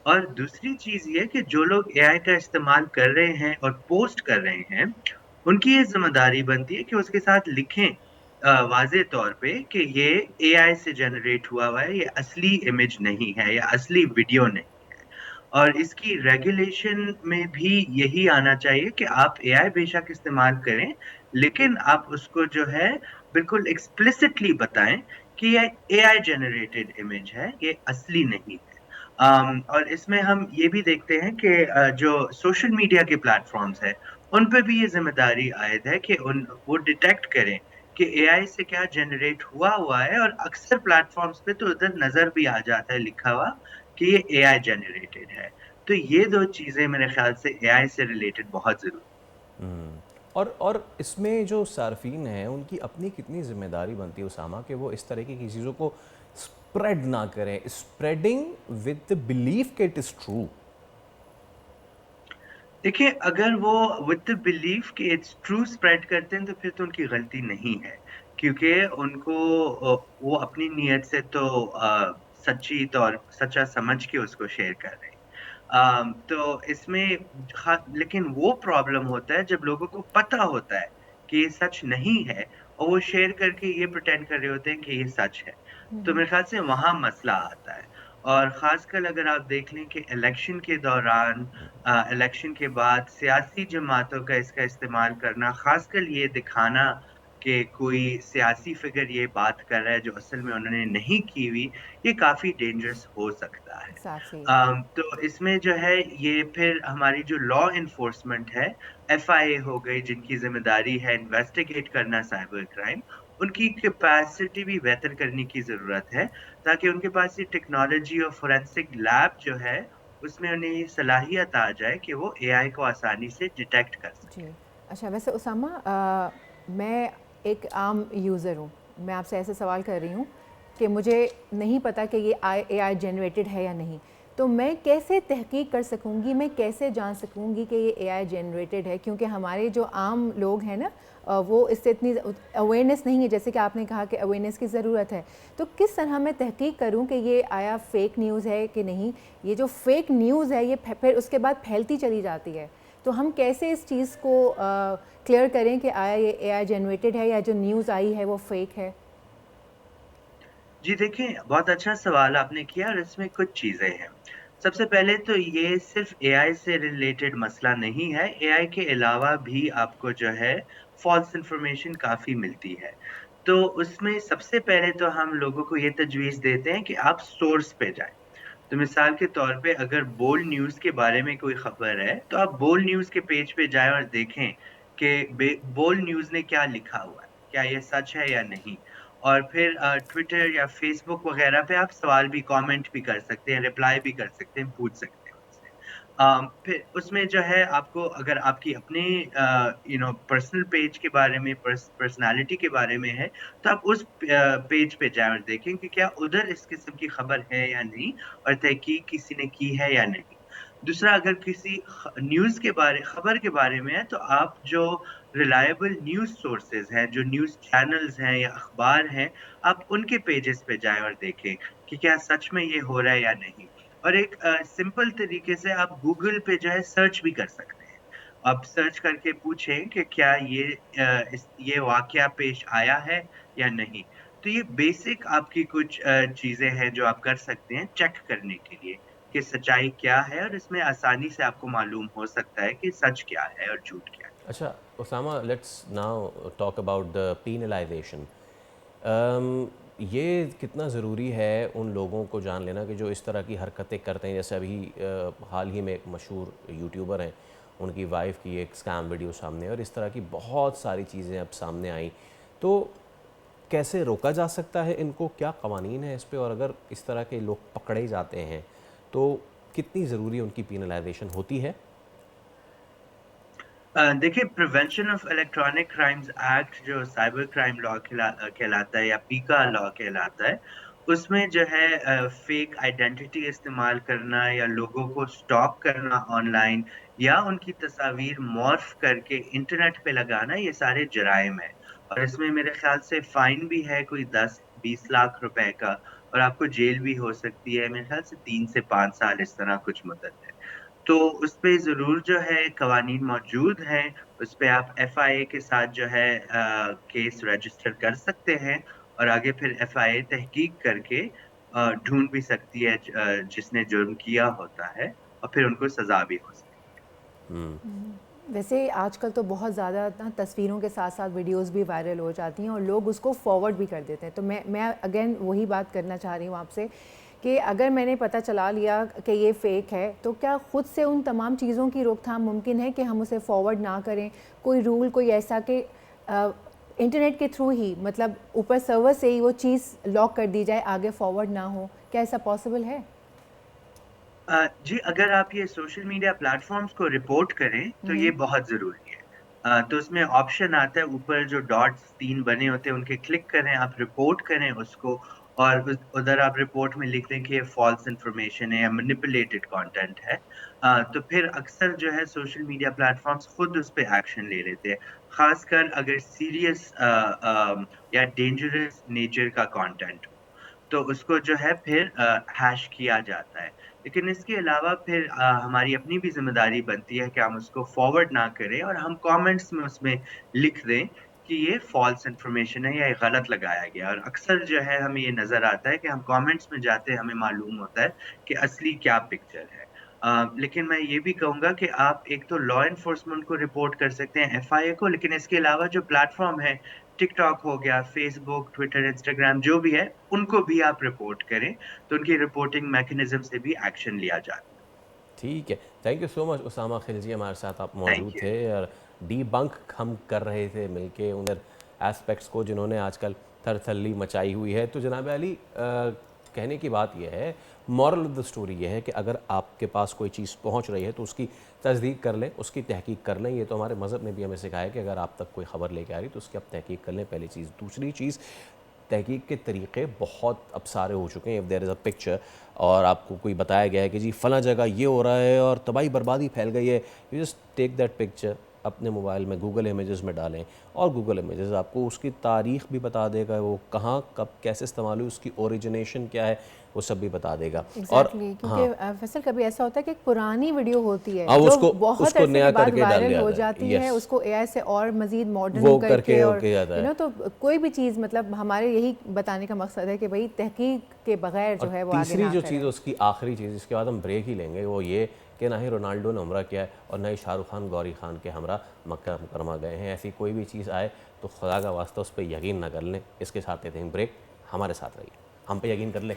और दूसरी चीज़ ये कि जो लोग एआई का इस्तेमाल कर रहे हैं और पोस्ट कर रहे हैं, उनकी ये ज़िम्मेदारी बनती है कि उसके साथ लिखें वाज़ेह तौर पे कि ये एआई से जनरेट हुआ है, ये असली इमेज नहीं है या असली वीडियो नहीं है। और इसकी रेगुलेशन में भी यही आना चाहिए कि आप एआई बेशक इस्तेमाल करें, लेकिन आप उसको जो है बिल्कुल एक्सप्लिसिटली बताएँ कि ये एआई जनरेटेड इमेज है, ये असली नहीं है। और इसमें हम ये भी देखते हैं कि जो सोशल मीडिया के प्लेटफ़ॉर्म्स हैं, उन पे भी ये ज़िम्मेदारी आयद है कि वो डिटेक्ट करें कि एआई से क्या जनरेट हुआ है और अक्सर प्लेटफ़ॉर्म्स पे तो उधर नज़र भी आ जाता है लिखा हुआ कि ये एआई जनरेटेड है। तो ये 2 चीज़ें मेरे ख़्याल से एआई से रिलेटेड बहुत ज़रूरी। और इसमें जो सार्फिन हैं उनकी अपनी कितनी ज़िम्मेदारी बनती है उसामा, कि वो इस तरीके की चीज़ों को स्प्रेड ना करें, स्प्रेडिंग विद द बिलीफ कि इट इज़ ट्रू। देखिए, अगर वो विद द बिलीफ कि इट्स ट्रू स्प्रेड करते हैं, तो फिर तो उनकी गलती नहीं है। क्योंकि उनको वो अपनी नीयत से तो सच्चा समझ के उसको शेयर कर रहे हैं। तो इसमें लेकिन वो प्रॉब्लम होता है जब लोगों को पता होता है कि ये सच नहीं है और वो शेयर करके ये प्रिटेंड कर रहे होते हैं कि ये सच है। तो मेरे ख़्याल से वहाँ मसला आता है। और ख़ासकर अगर आप देख लें कि इलेक्शन के दौरान इलेक्शन के बाद सियासी जमातों का इसका इस्तेमाल करना, ख़ासकर ये दिखाना कि कोई सियासी फ़िगर ये बात कर रहा है जो असल में उन्होंने नहीं की हुई, ये काफ़ी डेंजरस हो सकता है। एग्जैक्टली। तो इसमें जो है ये फिर हमारी जो लॉ एनफोर्समेंट है, एफआईए हो गई जिनकी ज़िम्मेदारी है इन्वेस्टिगेट करना साइबर क्राइम, उनकी कैपेसिटी भी बेहतर करने की ज़रूरत है, ताकि उनके पास ये टेक्नोलॉजी और फोरेंसिक लैब जो है, उसमें उन्हें ये सलाहियत आ जाए कि वो एआई को आसानी से डिटेक्ट कर सकें। जी। अच्छा, वैसे उसामा, मैं एक आम यूज़र हूँ। मैं आपसे ऐसे सवाल कर रही हूँ कि मुझे नहीं पता कि ये एआई जनरेटेड है या नहीं। तो मैं कैसे तहकीक कर सकूँगी, मैं कैसे जान सकूँगी कि ये एआई जनरेटेड है? क्योंकि हमारे जो आम लोग हैं ना, वो इससे इतनी अवेयरनेस नहीं है, जैसे कि आपने कहा कि अवेयरनेस की ज़रूरत है। तो किस तरह मैं तहकीक करूँ कि ये आया फ़ेक न्यूज़ है कि नहीं? ये जो फ़ेक न्यूज़ है ये फिर उसके बाद फैलती चली जाती है। तो हम कैसे इस चीज़ को क्लियर करें कि आया ये एआई जनरेटेड है या जो न्यूज़ आई है वो फ़ेक है? जी देखिए, बहुत अच्छा सवाल आपने किया और इसमें कुछ चीज़ें हैं। सबसे पहले तो ये सिर्फ़ एआई से रिलेटेड मसला नहीं है, एआई के अलावा भी आपको जो है फ़ॉल्स इन्फॉर्मेशन काफ़ी मिलती है। तो उसमें सबसे पहले तो हम लोगों को ये तजवीज़ देते हैं कि आप सोर्स पे जाएँ। तो मिसाल के तौर पे अगर बोल्ड न्यूज़ के बारे में कोई ख़बर है, तो आप बोल्ड न्यूज़ के पेज पे जाएँ और देखें कि बोल्ड न्यूज़ ने क्या लिखा हुआ है, क्या ये सच है या नहीं? और फिर ट्विटर या फ़ेसबुक वग़ैरह पे आप सवाल भी कमेंट भी कर सकते हैं, रिप्लाई भी कर सकते हैं, पूछ सकते हैं उनसे। फिर उसमें जो है आपको अगर आपकी अपनी पर्सनल पेज के बारे में पर्सनैलिटी के बारे में है, तो आप उस पेज पे जाएँ और देखें कि क्या उधर इस किस्म की खबर है या नहीं और तहकीक किसी ने की है या नहीं। दूसरा, अगर किसी खबर के बारे में है, तो आप जो रिलायबल न्यूज़ सोर्सेज़ हैं, जो न्यूज़ चैनल्स हैं या अखबार हैं, आप उनके पेजेज़ पे जाएँ और देखें कि क्या सच में ये हो रहा है या नहीं। और एक सिंपल तरीके से आप गूगल पे जो है सर्च भी कर सकते हैं। आप सर्च करके पूछें कि क्या ये वाकया पेश आया है या नहीं। तो ये बेसिक आपकी कुछ चीजें हैं जो आप कर सकते हैं चेक करने के लिए कि सच्चाई क्या है, और इसमें आसानी से आपको मालूम हो सकता है कि सच क्या है और झूठ क्या है। अच्छा Usama, let's now talk about the penalization. ये कितना ज़रूरी है उन लोगों को जान लेना कि जो इस तरह की हरकतें करते हैं। जैसे अभी हाल ही में एक मशहूर यूट्यूबर हैं, उनकी वाइफ की एक स्कैम वीडियो सामने और इस तरह की बहुत सारी चीज़ें अब सामने आई। तो कैसे रोका जा सकता है इनको, क्या कवानीन है इस पे, और अगर इस तरह के लोग पकड़े जाते हैं तो कितनी ज़रूरी उनकी पीनलाइजेशन होती है? देखिए, prevention of electronic crimes act जो साइबर क्राइम लॉ कहलाता है या पीका लॉ कहलाता है, उसमें जो है फेक आइडेंटिटी इस्तेमाल करना या लोगों को स्टॉक करना ऑनलाइन या उनकी तस्वीर मॉर्फ करके इंटरनेट पे लगाना, ये सारे जराइम हैं। और इसमें मेरे ख्याल से फाइन भी है कोई 10-20 लाख रुपए का, और आपको जेल भी हो सकती है, मेरे ख्याल से 3 से 5 साल इस तरह कुछ मुद्दत है। तो उसपे ज़रूर जो है कवानीन मौजूद हैं, उसपे आप एफआईए के साथ जो है केस रजिस्टर कर सकते हैं, और आगे फिर एफआईए तहकीक करके ढूँढ भी सकती है जिसने जुर्म किया होता है, और फिर उनको सज़ा भी हो सकती है। वैसे आजकल तो बहुत ज़्यादा ना तस्वीरों के साथ साथ वीडियोस भी वायरल हो जाती हैं और लोग उसको फॉरवर्ड भी कर देते हैं। तो मैं अगेन वही बात करना चाह रही हूँ आपसे कि अगर मैंने पता चला लिया कि ये फ़ेक है, तो क्या ख़ुद से उन तमाम चीज़ों की रोकथाम मुमकिन है कि हम उसे फॉरवर्ड ना करें? कोई रूल कोई ऐसा कि इंटरनेट के थ्रू ही, मतलब ऊपर सर्वर से ही वो चीज़ लॉक कर दी जाए, आगे फॉरवर्ड ना हो, क्या ऐसा पॉसिबल है? जी, अगर आप ये सोशल मीडिया प्लेटफ़ॉर्म्स को रिपोर्ट करें, तो ये बहुत ज़रूरी है। तो उसमें ऑप्शन आता है ऊपर जो डॉट्स 3 बने होते हैं, उनके क्लिक करें, आप रिपोर्ट करें उसको, और उधर आप रिपोर्ट में लिख दें कि ये फ़ॉल्स इन्फॉर्मेशन है या मैनिपुलेटेड कंटेंट है। तो फिर अक्सर जो है सोशल मीडिया प्लेटफ़ॉर्म्स खुद उस पे एक्शन ले लेते हैं, ख़ासकर अगर सीरियस या डेंजरस नेचर का कंटेंट हो। तो उसको जो है फिर हैश किया जाता है। लेकिन इसके अलावा फिर हमारी अपनी भी ज़िम्मेदारी बनती है कि हम उसको फॉरवर्ड ना करें, और हम कमेंट्स में उसमें लिख दें कि ये फ़ॉल्स इन्फॉर्मेशन है या ये गलत लगाया गया है। और अक्सर जो है हमें ये नज़र आता है कि हम कमेंट्स में जाते हैं, हमें मालूम होता है कि असली क्या पिक्चर है। लेकिन मैं ये भी कहूँगा कि आप एक तो लॉ एनफोर्समेंट को रिपोर्ट कर सकते हैं, एफआईए को, लेकिन इसके अलावा जो प्लेटफ़ॉर्म है, टिकटॉक हो गया, फ़ेसबुक, ट्विटर, इंस्टाग्राम जो भी है, उनको भी आप रिपोर्ट करें, तो उनकी रिपोर्टिंग मैकेनिज़्म से भी एक्शन लिया जाता है। ठीक है, thank you so much Usama Khilji, हमारे साथ आप मौजूद थैंक यू। थे और डीबंक हम कर रहे थे मिलके उन एस्पेक्ट्स को जिन्होंने आजकल थरथल्ली मचाई हुई है। तो जनाब अली, कहने की बात यह है, मॉरल ऑफ द स्टोरी ये है कि अगर आपके पास कोई चीज़ पहुंच रही है तो उसकी तस्दीक कर लें, उसकी तहकीक कर लें। ये तो हमारे मज़हब ने भी हमें सिखाया कि अगर आप तक कोई ख़बर लेके आ रही तो उसकी आप तहकीक कर लें, पहली चीज़। दूसरी चीज़, तहकीक के तरीक़े बहुत अब सारे हो चुके हैं। If there is a picture और आपको कोई बताया गया है कि जी फ़लाँ जगह ये हो रहा है और तबाही बर्बादी फैल गई है, you just take that picture, अपने मोबाइल में गूगल इमेजेस में डालें, और गूगल इमेजेस आपको उसकी तारीख़ भी बता देगा, वो कहाँ कब कैसे इस्तेमाल हुई, उसकी ओरिजिनेशन क्या है, वो सब भी बता देगा। Exactly, क्योंकि फैसल कभी ऐसा होता है कि एक पुरानी वीडियो होती है जो उसको बहुत उसको अरसे नया के बाद करके डाल वायरल दिया हो जाता है। जाती है, Yes. उसको एआई से और मजीद वो मॉडर्न करके और जाता है। तो कोई भी चीज़, मतलब हमारे यही बताने का मकसद है कि भाई तहकीक के बगैर जो और है वो आगे तीसरी ना जो करें। चीज़, उसकी आखिरी चीज़, इसके बाद हम ब्रेक ही लेंगे, वो ये कि ना ही रोनाल्डो ने उम्रा किया है और ना ही शाहरुख खान गौरी खान के हमरा मक्का मुकरमा गए हैं। ऐसी कोई भी चीज़ आए तो खुदा का वास्ता उस पर यकीन ना कर लें। इसके साथ लेते हैं ब्रेक, हमारे साथ रहिए, हम पे यकीन कर लें।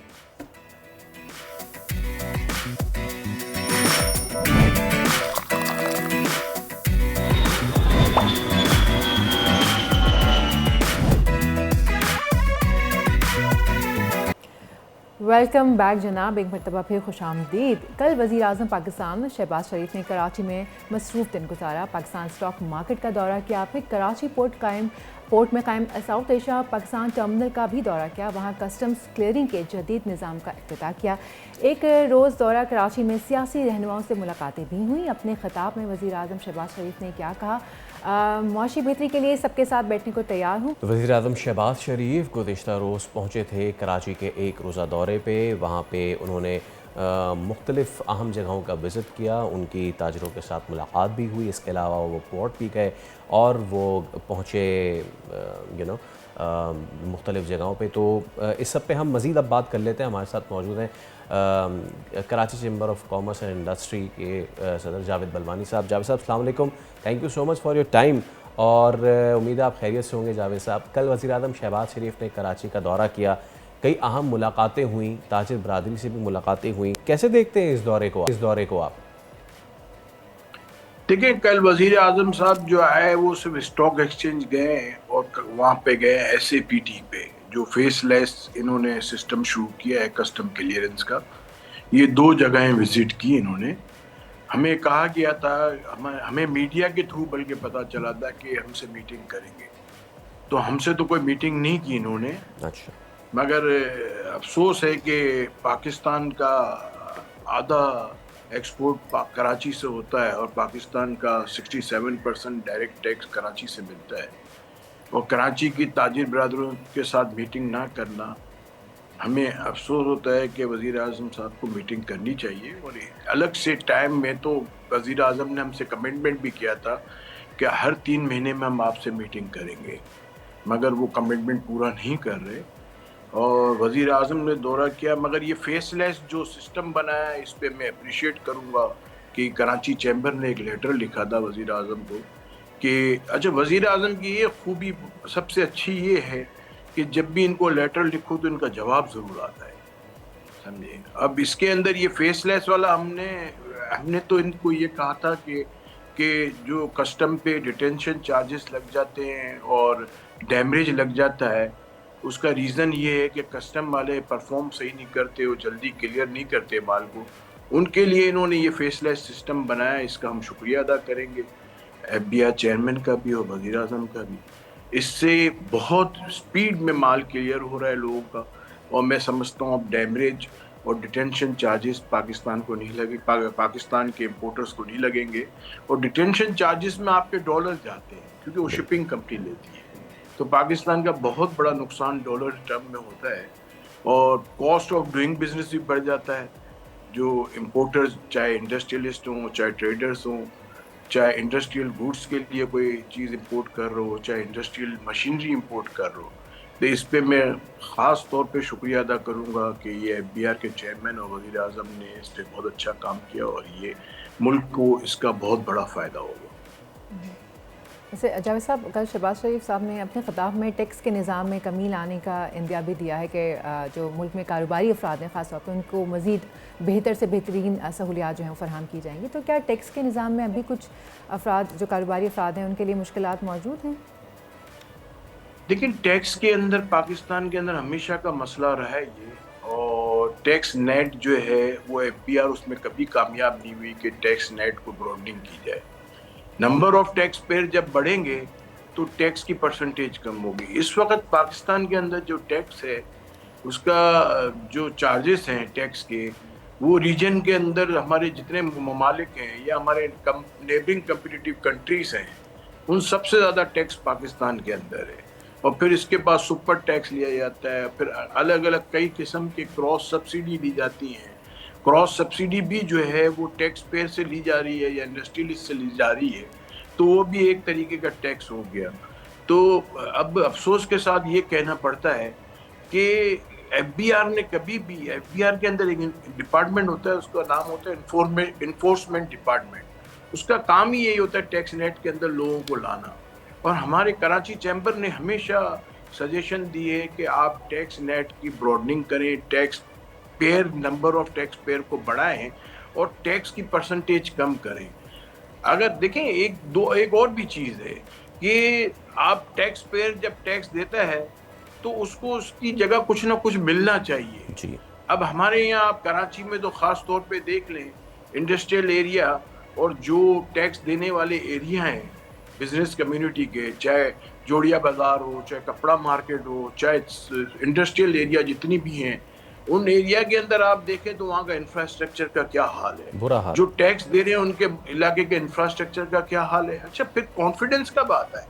वेलकम बैक जनाब, एक मरतबा फिर खुशामदीद। कल वज़ीर आज़म पाकिस्तान शहबाज शरीफ ने कराची में मसरूफ़ दिन गुजारा। पाकिस्तान स्टॉक मार्केट का दौरा किया आपने, कराची पोर्ट कायम पोर्ट में कायम साउथ एशिया पाकिस्तान टर्मिनल का भी दौरा किया, वहाँ कस्टम्स क्लियरिंग के जदीद निज़ाम का इफ्तिताह किया। एक रोज़ दौरा कराची में सियासी रहनुमाओं से मुलाकातें भी हुई। अपने खिताब में वज़ीर आज़म शहबाज शरीफ ने क्या कहा, मुआशी बेहतरी के लिए सबके साथ बैठने को तैयार हूँ। वज़ीर आज़म शहबाज शरीफ गुज़िश्ता रोज़ पहुँचे थे कराची के एक रोज़ा दौरे पे। वहाँ पे उन्होंने मुख्तलिफ़ अहम जगहों का विज़िट किया, उनकी ताजरों के साथ मुलाकात भी हुई। इसके अलावा वो पोर्ट भी गए और वो पहुँचे मुख्तलिफ़ जगहों पे। तो इस सब पे हम मज़ीद अब बात कर लेते हैं। हमारे साथ मौजूद हैं Karachi chamber of commerce and industry के सदर जावेद बलवानी साहब। जावेद साहब अस्सलाम वालेकुम, thank you so much for your time और उम्मीद है आप खैरियत से होंगे। जावेद साहब, कल वज़ीर आज़म शहबाज शरीफ ने कराची का दौरा किया, कई अहम मुलाकातें हुई, ताजिर बरादरी से भी मुलाकातें हुई। कैसे देखते हैं इस दौरे को आप? देखिए, कल वजीर आजम साहब जो आए वो सिर्फ स्टॉक एक्सचेंज गए और वहाँ पे गए SAPT पे, जो फेसलेस इन्होंने सिस्टम शुरू किया है कस्टम क्लियरेंस का। ये 2 जगहें विजिट की इन्होंने। हमें कहा गया था, हमें मीडिया के थ्रू बल्कि पता चला था कि हमसे मीटिंग करेंगे, तो हमसे तो कोई मीटिंग नहीं की इन्होंने। अच्छा, मगर अफसोस है कि पाकिस्तान का आधा एक्सपोर्ट कराची से होता है और पाकिस्तान का 67% डायरेक्ट टैक्स कराची से मिलता है, और कराची की ताजिर बरादरों के साथ मीटिंग ना करना, हमें अफसोस होता है कि वज़ीर आज़म साहब को मीटिंग करनी चाहिए। और अलग से टाइम में तो वज़ीर आज़म ने हमसे कमिटमेंट भी किया था कि हर 3 महीने में हम आपसे मीटिंग करेंगे, मगर वो कमिटमेंट पूरा नहीं कर रहे। और वज़ीर आज़म ने दौरा किया, मगर ये फेसलेस जो सिस्टम बनाया है इस पर मैं अप्रिशिएट करूँगा कि कराची चैम्बर ने एक लेटर लिखा था वज़ीर आज़म को कि अच्छा, वज़ीर आज़म की ये खूबी सबसे अच्छी ये है कि जब भी इनको लेटर लिखो तो इनका जवाब ज़रूर आता है, समझे। अब इसके अंदर ये फेसलेस वाला हमने तो इनको ये कहा था कि जो कस्टम पे डिटेंशन चार्जेस लग जाते हैं और डैमेज लग जाता है, उसका रीज़न ये है कि कस्टम वाले परफॉर्म सही नहीं करते, वो जल्दी क्लियर नहीं करते माल को। उनके लिए इन्होंने ये फेसलेस सिस्टम बनाया, इसका हम शुक्रिया अदा करेंगे FBI चेयरमैन का भी और वज़ीर आज़म का भी। इससे बहुत स्पीड में माल क्लियर हो रहा है लोगों का, और मैं समझता हूँ अब डैमेज और डिटेंशन चार्जेस पाकिस्तान को नहीं लगे, पाकिस्तान के इम्पोर्टर्स को नहीं लगेंगे। और डिटेंशन चार्जेस में आपके डॉलर जाते हैं क्योंकि वो शिपिंग कंपनी लेती है, तो पाकिस्तान का बहुत बड़ा नुकसान डॉलर टर्म में होता है और कॉस्ट ऑफ डूइंग बिजनेस भी बढ़ जाता है। जो इम्पोर्टर्स, चाहे इंडस्ट्रियलिस्ट हों, चाहे ट्रेडर्स हों, चाहे इंडस्ट्रियल गुड्स के लिए कोई चीज़ इंपोर्ट कर रहे हो, चाहे इंडस्ट्रियल मशीनरी इंपोर्ट कर रहे हो, तो इस पे मैं ख़ास तौर पे शुक्रिया अदा करूँगा कि ये FBR के चेयरमैन और वज़ीर आज़म ने इस पर बहुत अच्छा काम किया और ये मुल्क को इसका बहुत बड़ा फ़ायदा होगा। वैसे जावेद साहब, कल शहबाज शरीफ साहब ने अपने खिताब में टैक्स के निज़ाम में कमी लाने का इंदिया भी दिया है कि जो मुल्क में कारोबारी अफराद हैं ख़ास तौर पर उनको मज़ीद बेहतर से बेहतरीन सहूलियात जो हैं वो फराहम की जाएंगी। तो क्या टैक्स के निज़ाम में अभी कुछ अफराद जो कारोबारी अफराद हैं उनके लिए मुश्किलात मौजूद हैं? लेकिन टैक्स के अंदर पाकिस्तान के अंदर हमेशा का मसला रहा है ये, और टैक्स नेट जो है वो FBR उसमें कभी कामयाब नहीं हुई कि टैक्स नेट को ब्रॉडनिंग की जाए। नंबर ऑफ टैक्स पेयर जब बढ़ेंगे तो टैक्स की परसेंटेज कम होगी। इस वक्त पाकिस्तान के अंदर जो टैक्स है उसका जो चार्जेस हैं टैक्स के, वो रीजन के अंदर हमारे जितने ममालिक हैं या हमारे नेबरिंग कम्पिटिटिव कंट्रीज हैं, उन सबसे ज़्यादा टैक्स पाकिस्तान के अंदर है। और फिर इसके बाद सुपर टैक्स लिया जाता है, फिर अलग अलग कई किस्म की क्रॉस सब्सिडी ली जाती हैं। क्रॉस सब्सिडी भी जो है वो टैक्स पेयर से ली जा रही है या इंडस्ट्रियलिस्ट से ली जा रही है, तो वो भी एक तरीके का टैक्स हो गया। तो अब अफसोस के साथ ये कहना पड़ता है कि FBR ने कभी भी, FBR के अंदर एक डिपार्टमेंट होता है, उसका नाम होता है इन्फोर्समेंट डिपार्टमेंट, उसका काम ही यही होता है टैक्स नेट के अंदर लोगों को लाना। और हमारे कराची चैम्बर ने हमेशा सजेशन दी है कि आप टैक्स नेट की ब्रॉडनिंग करें, tax payer, number of tax payer को बढ़ाएं और टैक्स की परसेंटेज कम करें। अगर देखें एक और भी चीज़ है कि आप टैक्स पेयर जब टैक्स देता है तो उसको उसकी जगह कुछ ना कुछ मिलना चाहिए जी। अब हमारे यहाँ आप कराची में तो ख़ास तौर पे देख लें, इंडस्ट्रियल एरिया और जो टैक्स देने वाले एरिया हैं बिजनेस कम्युनिटी के, चाहे जोड़िया बाजार हो, चाहे कपड़ा मार्केट हो, चाहे इंडस्ट्रियल एरिया जितनी भी हैं, उन एरिया के अंदर आप देखें तो वहाँ का इंफ्रास्ट्रक्चर का क्या हाल है, बुरा हाल। जो टैक्स दे रहे हैं उनके इलाके के इंफ्रास्ट्रक्चर का क्या हाल है। अच्छा, फिर कॉन्फिडेंस कब आता है?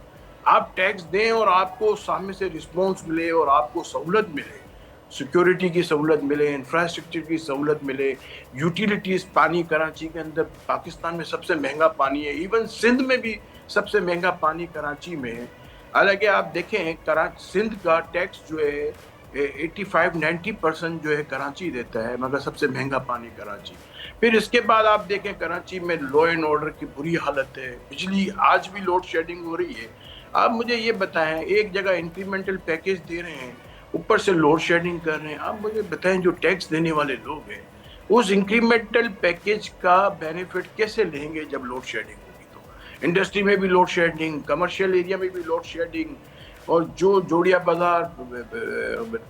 आप टैक्स दें और आपको सामने से रिस्पॉन्स मिले और आपको सहूलत मिले, सिक्योरिटी की सहूलत मिले, इंफ्रास्ट्रक्चर की सहूलत मिले, यूटिलिटीज, पानी कराची के अंदर पाकिस्तान में सबसे महंगा पानी है, इवन सिंध में भी सबसे महंगा पानी कराची में है। हालांकि आप देखें सिंध का टैक्स जो है 85-90% जो है कराची देता है, मगर सबसे महंगा पानी कराची। फिर इसके बाद आप देखें कराची में लॉ एंड ऑर्डर की बुरी हालत है, बिजली आज भी लोड शेडिंग हो रही है। आप मुझे ये बताएं, एक जगह इंक्रीमेंटल पैकेज दे रहे हैं, ऊपर से लोड शेडिंग कर रहे हैं। आप मुझे बताएं, जो टैक्स देने वाले लोग हैं उस इंक्रीमेंटल पैकेज का बेनिफिट कैसे लेंगे जब लोड शेडिंग होगी? तो इंडस्ट्री में भी लोड शेडिंग, कमर्शियल एरिया में भी लोड शेडिंग, और जो जोड़िया बाजार,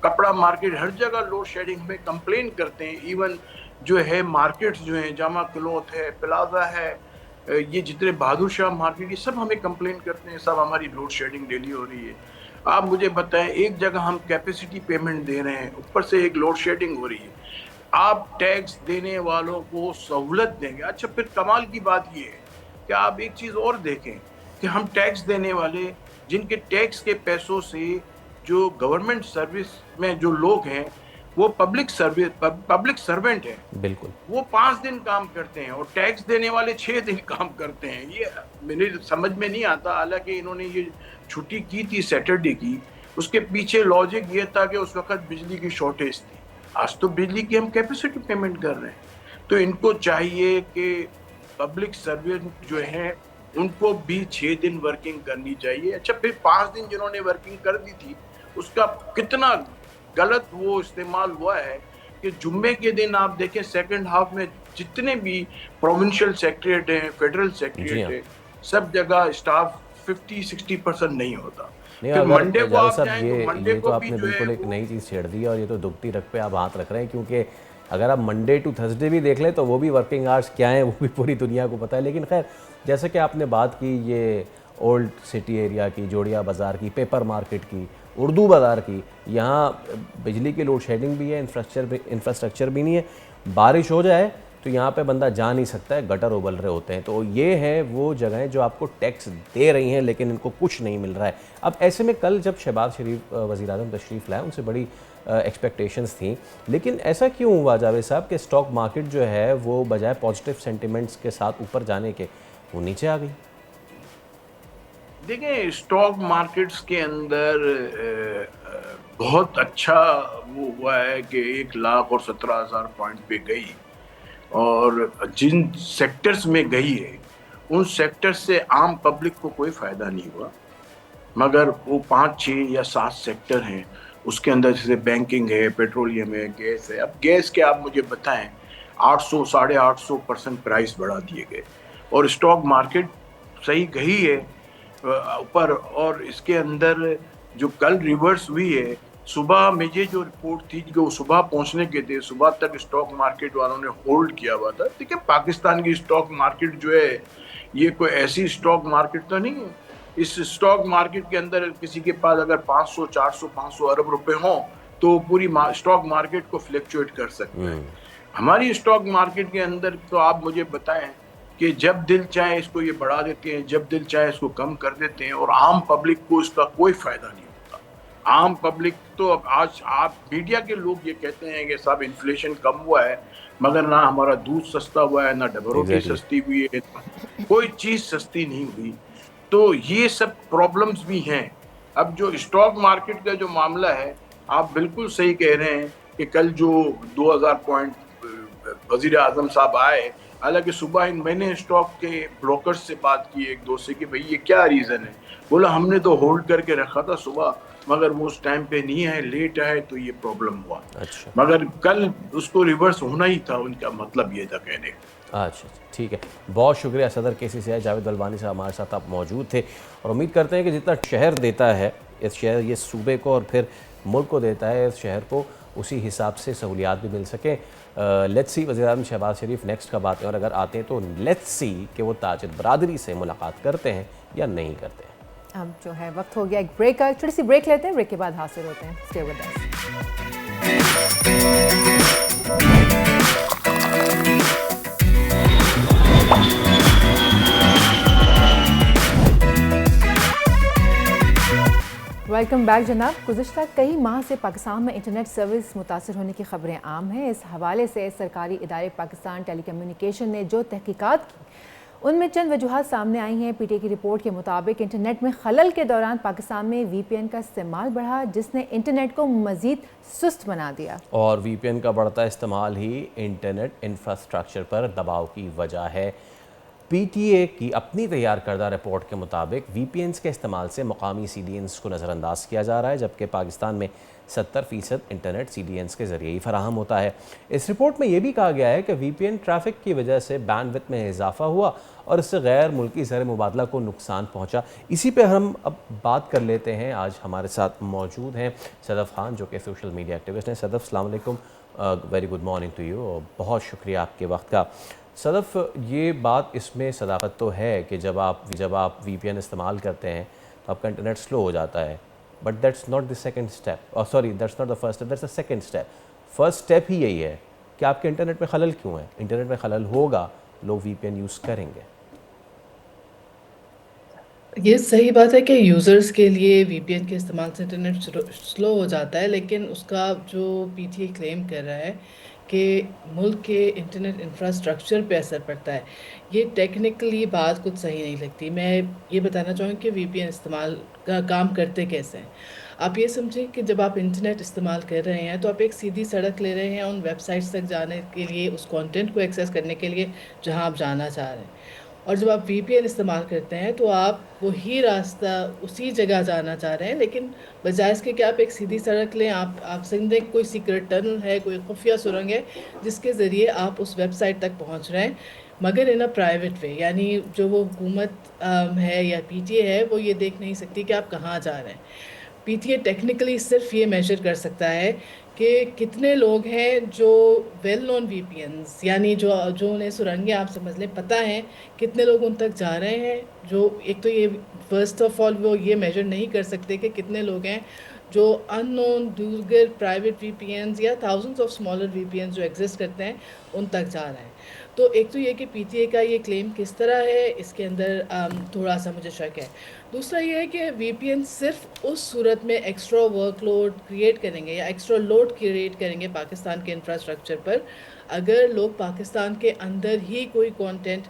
कपड़ा मार्केट, हर जगह लोड शेडिंग में कंप्लेन करते हैं। इवन जो है मार्केट्स जो हैं, जामा क्लॉथ है, प्लाजा है, ये जितने बहादुर शाह मार्केट, ये सब हमें कंप्लेन करते हैं, सब हमारी लोड शेडिंग डेली हो रही है। आप मुझे बताएं, एक जगह हम कैपेसिटी पेमेंट दे रहे हैं, ऊपर से एक लोड शेडिंग हो रही है, आप टैक्स देने वालों को सहूलत देंगे? अच्छा, फिर कमाल की बात ये है कि आप एक चीज़ और देखें कि हम टैक्स देने वाले, जिनके टैक्स के पैसों से जो गवर्नमेंट सर्विस में जो लोग हैं वो पब्लिक सर्वेंट हैं, बिल्कुल, वो 5 दिन काम करते हैं और टैक्स देने वाले 6 दिन काम करते हैं। ये मेरे समझ में नहीं आता। हालांकि इन्होंने ये छुट्टी की थी सैटरडे की, उसके पीछे लॉजिक ये था कि उस वक्त बिजली की शॉर्टेज थी। आज तो बिजली की हम कैपेसिटी पेमेंट कर रहे हैं। तो इनको चाहिए कि पब्लिक सर्वेंट जो हैं उनको भी 6 दिन वर्किंग करनी चाहिए। अच्छा, फिर 5 दिन जिन्होंने वर्किंग कर दी थी उसका कितना गलत वो इस्तेमाल हुआ है कि जुम्मे के दिन आप देखें सेकंड हाफ में जितने भी प्रोविंशियल सेक्रेटरीट हैं, फेडरल सेक्रेटरीट हैं, सब जगह स्टाफ 50-60% नहीं होता। नहीं, फिर अगर मंडे को जावेद आप साहब, जाएं तो मंडे ये तो को भी आपने जो है बिल्कुल एक वो नई चीज़ छेड़ दी है और ये तो दुखती रख पे आप हाथ रख रहे हैं, क्योंकि अगर आप मंडे टू थर्सडे भी देख लें तो वो भी वर्किंग आवर्स क्या हैं वो भी पूरी दुनिया को पता है। लेकिन खैर, जैसे कि आपने बात की ये ओल्ड सिटी एरिया की, जोड़िया बाज़ार की, पेपर मार्केट की, उर्दू बाज़ार की, यहाँ बिजली की लोड शेडिंग भी है, इंफ्रास्ट्रक्चर भी नहीं है। बारिश हो जाए तो यहाँ पे बंदा जा नहीं सकता है, गटर उबल रहे होते हैं। तो ये हैं वो जगहें जो आपको टैक्स दे रही हैं लेकिन इनको कुछ नहीं मिल रहा है। अब ऐसे में कल जब शहबाज शरीफ वज़ीर आज़म तशरीफ़ लाए, उनसे बड़ी एक्सपेक्टेशंस थी, लेकिन ऐसा क्यों हुआ जावेद साहब कि स्टॉक मार्केट जो है वो बजाय पॉजिटिव सेंटिमेंट्स के साथ ऊपर जाने के वो नीचे आ गई? देखें, स्टॉक मार्केट्स के अंदर बहुत अच्छा वो हुआ है कि 1,17,000 पॉइंट पे गई, और जिन सेक्टर्स में गई है उन सेक्टर्स से आम पब्लिक को कोई फ़ायदा नहीं हुआ, मगर वो 5, 6 या 7 सेक्टर हैं उसके अंदर, जैसे बैंकिंग है, पेट्रोलियम है, गैस है। अब गैस के आप मुझे बताएं, 800 850% प्राइस बढ़ा दिए गए और स्टॉक मार्केट सही गई है ऊपर। और इसके अंदर जो कल रिवर्स हुई है, सुबह मुझे जो रिपोर्ट थी कि वो सुबह पहुंचने के थे, सुबह तक स्टॉक मार्केट वालों ने होल्ड किया हुआ था। देखिए, पाकिस्तान की स्टॉक मार्केट जो है ये कोई ऐसी स्टॉक मार्केट तो नहीं है। इस स्टॉक मार्केट के अंदर किसी के पास अगर 500, 400, 500 अरब रुपए हों तो पूरी स्टॉक मार्केट को फ्लक्चुएट कर सकते हैं। हमारी स्टॉक मार्केट के अंदर तो आप मुझे बताएं कि जब दिल चाहे इसको ये बढ़ा देते हैं, जब दिल चाहे इसको कम कर देते हैं, और आम पब्लिक को इसका कोई फायदा नहीं होता। आम पब्लिक तो अब आज आप मीडिया के लोग ये कहते हैं कि साहब इन्फ्लेशन कम हुआ है, मगर ना हमारा दूध सस्ता हुआ है, ना डबल रोटी सस्ती हुई है, कोई चीज़ सस्ती नहीं हुई। तो ये सब प्रॉब्लम्स भी हैं। अब जो स्टॉक मार्केट का जो मामला है, आप बिल्कुल सही कह रहे हैं कि कल जो 2000 पॉइंट वज़ीर आज़म साहब आए, हालांकि सुबह मैंने स्टॉक के ब्रोकर्स से बात की एक दो से कि भाई ये क्या रीज़न है। बोला हमने तो होल्ड करके रखा था सुबह, मगर वो उस टाइम पे नहीं आए, लेट आए, तो ये प्रॉब्लम हुआ। अच्छा, मगर कल उसको रिवर्स होना ही था, उनका मतलब ये था कहने का। अच्छा, ठीक है, बहुत शुक्रिया। सदर KCCI जावेद बलवानी साहब हमारे साथ आप मौजूद थे, और उम्मीद करते हैं कि जितना शहर देता है इस शहर, ये सूबे को और फिर मुल्क को देता है, इस शहर को उसी हिसाब से सहूलियात भी मिल सके। लेट्स सी वज़ीर-ए-आज़म शहबाज शरीफ नेक्स्ट कब आते हैं, और अगर आते हैं तो लेट्स सी कि वो ताजिद बरादरी से मुलाकात करते हैं या नहीं करते हैं। अब जो है वक्त हो गया एक ब्रेक का, छोटी सी ब्रेक लेते हैं, ब्रेक के बाद हाजिर होते हैं। Stay with us. Welcome back जनाब। गुज़िश्ता कई माह से पाकिस्तान में इंटरनेट सर्विस मुतासर होने की खबरें आम हैं। इस हवाले से सरकारी इदारे पाकिस्तान टेलीकम्युनिकेशन ने जो तहकीकात की, उनमें चंद वजूहात सामने आई हैं। पीटीए की रिपोर्ट के मुताबिक इंटरनेट में खलल के दौरान पाकिस्तान में वीपीएन का इस्तेमाल बढ़ा, जिसने इंटरनेट को मज़ीद सुस्त बना दिया। और वीपीएन का बढ़ता इस्तेमाल ही इंटरनेट इंफ्रास्ट्रक्चर पर दबाव की वजह है। पीटीए की अपनी तैयार करदा रिपोर्ट के मुताबिक वीपीएन्स के इस्तेमाल से मुकामी सीडीएन्स को नज़रअंदाज किया जा रहा है, जबकि पाकिस्तान में 70% इंटरनेट सीडीएन्स के ज़रिए ही फराहम होता है। इस रिपोर्ट में यह भी कहा गया है कि वीपीएन ट्रैफिक की वजह से बैंडविड्थ में इजाफा हुआ और इससे गैर मुल्की ज़र मुबादला को नुकसान पहुँचा। इसी पर हम अब बात कर लेते हैं। आज हमारे साथ मौजूद हैं सदफ़ खान, जो कि सोशल मीडिया एक्टिविस्ट हैं। सदफ़, अस्सलाम वालेकुम, very good morning to you, और बहुत शुक्रिया आपके वक्त का। सदफ़, ये बात इसमें सदाकत तो है कि जब आप वीपीएन इस्तेमाल करते हैं तो आपका इंटरनेट स्लो हो जाता है, but that's not the second step, और sorry that's not the first step, that's the second step. First step ही यही है कि आपके इंटरनेट में खलल क्यों है। इंटरनेट में खलल होगा, लोग वीपीएन यूज़ करेंगे। ये सही बात है कि यूज़र्स के लिए वीपीएन के इस्तेमाल से इंटरनेट स्लो हो जाता है, लेकिन उसका जो पीटीए क्लेम कर रहा है कि मुल्क के इंटरनेट इंफ्रास्ट्रक्चर पे असर पड़ता है, ये टेक्निकली बात कुछ सही नहीं लगती। मैं ये बताना चाहूँगी कि वीपीएन इस्तेमाल का काम करते कैसे हैं। आप ये समझें कि जब आप इंटरनेट इस्तेमाल कर रहे हैं तो आप एक सीधी सड़क ले रहे हैं उन वेबसाइट्स तक जाने के लिए, उस कंटेंट को एक्सेस करने के लिए जहां आप जाना चाह रहे हैं। और जब आप वीपीएन इस्तेमाल करते हैं तो आप वही रास्ता उसी जगह जाना चाह रहे हैं, लेकिन बजाय इसके कि आप एक सीधी सड़क लें, आप समझें कोई सीक्रेट टनल है, कोई खुफिया सुरंग है जिसके ज़रिए आप उस वेबसाइट तक पहुंच रहे हैं, मगर इन अ प्राइवेट वे। यानी जो वो हुकूमत है या पीटीए है वो ये देख नहीं सकती कि आप कहाँ जा रहे हैं। पीटीए टेक्निकली सिर्फ ये मेजर कर सकता है कि कितने लोग हैं जो वेल नोन वीपीएन्स, यानी जो उन्हें सुरंगें आप समझ लें पता है, कितने लोग उन तक जा रहे हैं। जो एक तो ये फर्स्ट ऑफ ऑल वो ये मेजर नहीं कर सकते कि कितने लोग हैं जो अननोन दूसरे प्राइवेट वीपीएन्स या थाउजेंड्स ऑफ स्मॉलर वीपीएन्स जो एग्जिस्ट करते हैं उन तक जा रहे हैं। तो एक तो ये कि पीटीए का ये क्लेम किस तरह है, इसके अंदर थोड़ा सा मुझे शक है। दूसरा ये है कि वीपीएन सिर्फ उस सूरत में एक्स्ट्रा वर्कलोड क्रिएट करेंगे या एक्स्ट्रा लोड क्रिएट करेंगे पाकिस्तान के इंफ्रास्ट्रक्चर पर, अगर लोग पाकिस्तान के अंदर ही कोई कंटेंट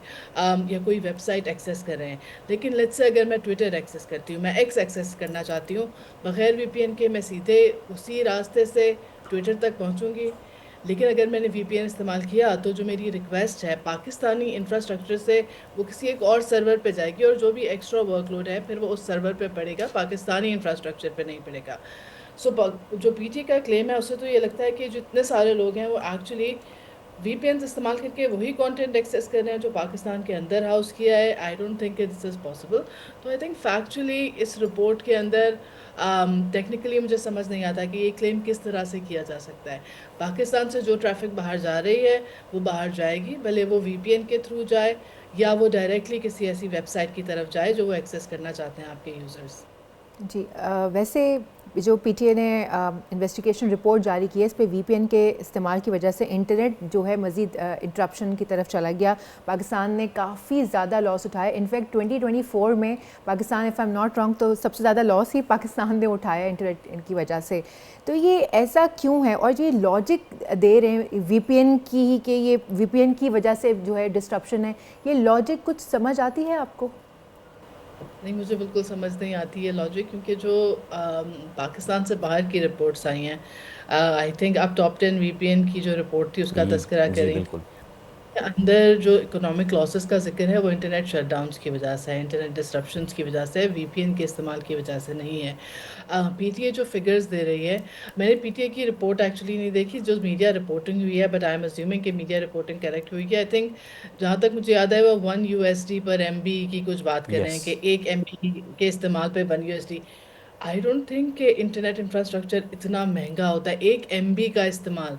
या कोई वेबसाइट एक्सेस कर रहे हैं। लेकिन लेट्स से अगर मैं ट्विटर एक्सेस करती हूँ, मैं एक्स एक्सेस करना चाहती हूँ बग़ैर वीपीएन के, मैं सीधे उसी रास्ते से ट्विटर तक पहुँचूँगी। लेकिन अगर मैंने वीपीएन इस्तेमाल किया तो जो मेरी रिक्वेस्ट है पाकिस्तानी इंफ्रास्ट्रक्चर से वो किसी एक और सर्वर पे जाएगी, और जो भी एक्स्ट्रा वर्कलोड है फिर वो उस सर्वर पे पड़ेगा, पाकिस्तानी इंफ्रास्ट्रक्चर पे नहीं पड़ेगा। जो पीटीए का क्लेम है उससे तो ये लगता है कि जितने सारे लोग हैं वो एक्चुअली वीपीएन इस्तेमाल करके वही कंटेंट एक्सेस कर रहे हैं जो पाकिस्तान के अंदर हाउस किया है। I don't think this is possible. तो आई थिंक फैक्चुअली इस रिपोर्ट के अंदर टेक्निकली मुझे समझ नहीं आता कि ये क्लेम किस तरह से किया जा सकता है। पाकिस्तान से जो ट्रैफिक बाहर जा रही है वो बाहर जाएगी, भले वो वीपीएन के थ्रू जाए या वो डायरेक्टली किसी ऐसी वेबसाइट की तरफ जाए जो वो एक्सेस करना चाहते हैं आपके यूज़र्स। जी, वैसे जो पीटीए ने इन्वेस्टिगेशन रिपोर्ट जारी की है, इस पे वीपीएन के इस्तेमाल की वजह से इंटरनेट जो है मज़ीद इंटरप्शन की तरफ चला गया। पाकिस्तान ने काफ़ी ज़्यादा लॉस उठाया। इनफैक्ट 2024 में Pakistan, if I am not wrong, तो सबसे ज़्यादा लॉस ही पाकिस्तान ने उठाया इंटरनेट की वजह से। तो ये ऐसा क्यों है, और ये लॉजिक दे रहे हैं वीपीएन की ही कि ये वीपीएन की वजह से जो है डिस्ट्रप्शन है, ये लॉजिक कुछ समझ आती है आपको? नहीं, मुझे बिल्कुल समझ नहीं आती है लॉजिक, क्योंकि जो पाकिस्तान से बाहर की रिपोर्ट्स आई हैं, आई थिंक आप टॉप 10 वीपीएन की जो रिपोर्ट थी उसका तज़किरा करें, अंदर जो इकोनॉमिक लॉसेस का जिक्र है वो इंटरनेट शटडाउन्स की वजह से है, इंटरनेट डिस्ट्रप्शंस की वजह से, वीपीएन के इस्तेमाल की वजह से नहीं है। पीटीए जो फिगर्स दे रही है, मैंने पीटीए की रिपोर्ट एक्चुअली नहीं देखी, जो मीडिया रिपोर्टिंग हुई है, बट आई एम अज्यूमिंग कि मीडिया रिपोर्टिंग करेक्ट हुई है। आई थिंक जहाँ तक मुझे याद है वो 1 USD पर MB की कुछ बात कर रहे हैं कि 1 MB के इस्तेमाल पर 1 USD। आई डोंट थिंक कि इंटरनेट इंफ्रास्ट्रक्चर इतना महंगा होता है। 1 MB का इस्तेमाल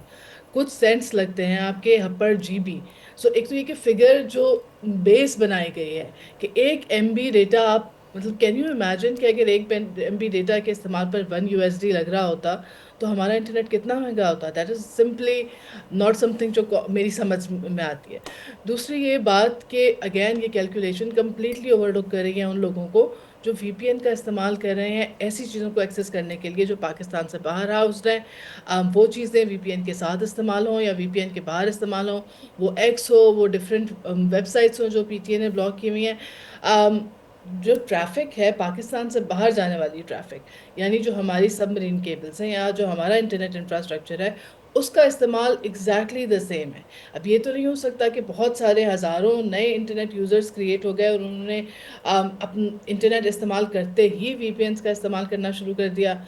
कुछ सेंट्स लगते हैं आपके पर जीबी। सो एक तो ये कि फिगर जो बेस बनाई गई है कि 1 MB डेटा आप मतलब कैन यू इमेजिन कि अगर 1 MB डेटा के इस्तेमाल पर 1 USD लग रहा होता तो हमारा इंटरनेट कितना महंगा होता। That is simply not something जो मेरी समझ में आती है। दूसरी ये बात कि अगेन ये कैलकुलेशन कम्प्लीटली ओवरलुक कर रही है उन लोगों को जो VPN का इस्तेमाल कर रहे हैं ऐसी चीज़ों को एक्सेस करने के लिए जो पाकिस्तान से बाहर हाउस्ड हैं। वो चीज़ें VPN के साथ इस्तेमाल हों या VPN के बाहर इस्तेमाल हों, वो X हो, वो डिफरेंट वेबसाइट्स हों जो PTA ने ब्लॉक की हुई हैं। जो ट्रैफ़िक है पाकिस्तान से बाहर जाने वाली ट्रैफ़िक, यानी जो हमारी सबमरीन केबल्स हैं या जो हमारा इंटरनेट इंफ्रास्ट्रक्चर है, उसका इस्तेमाल एग्जैक्टली द सेम है। अब ये तो नहीं हो सकता कि बहुत सारे हज़ारों नए इंटरनेट यूज़र्स क्रिएट हो गए और उन्होंने अपन इंटरनेट इस्तेमाल करते ही VPNs का इस्तेमाल करना शुरू कर दिया,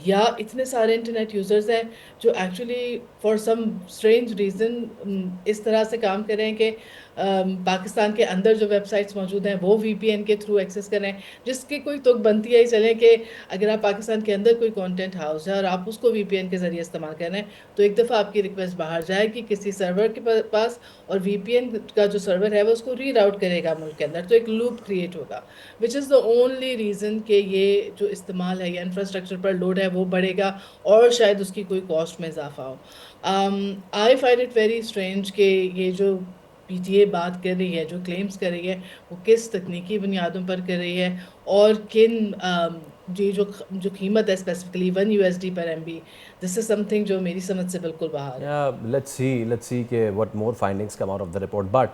या इतने सारे इंटरनेट यूज़र्स हैं जो actually for some strange reason इस तरह से काम कर रहे हैं कि पाकिस्तान के अंदर जो वेबसाइट्स मौजूद हैं वो VPN के थ्रू एक्सेस करें, जिसकी कोई तुक बनती है ही चलें कि अगर आप पाकिस्तान के अंदर कोई कंटेंट हाउस है और आप उसको VPN के ज़रिए इस्तेमाल कर रहे हैं तो एक दफ़ा आपकी रिक्वेस्ट बाहर जाएगी किसी सर्वर के पास और VPN का जो सर्वर है वो उसको रीराउट करेगा मुल्क के अंदर, तो एक लूप क्रिएट होगा, which is the only reason कि ये जो इस्तेमाल है या इंफ्रास्ट्रक्चर पर लोड है वो बढ़ेगा और शायद उसकी कोई कॉस्ट में इजाफा हो। I find it very strange कि ये जो PTA बात कर रही है, जो क्लेम्स कर रही है, वो किस तकनीकी बुनियादों पर कर रही है और किन ये जो कीमत है स्पेसिफिकली 1 USD पर MB, दिस इज समथिंग जो मेरी समझ से बिल्कुल बाहर है। लेट्स सी कि what more findings come out of the report. But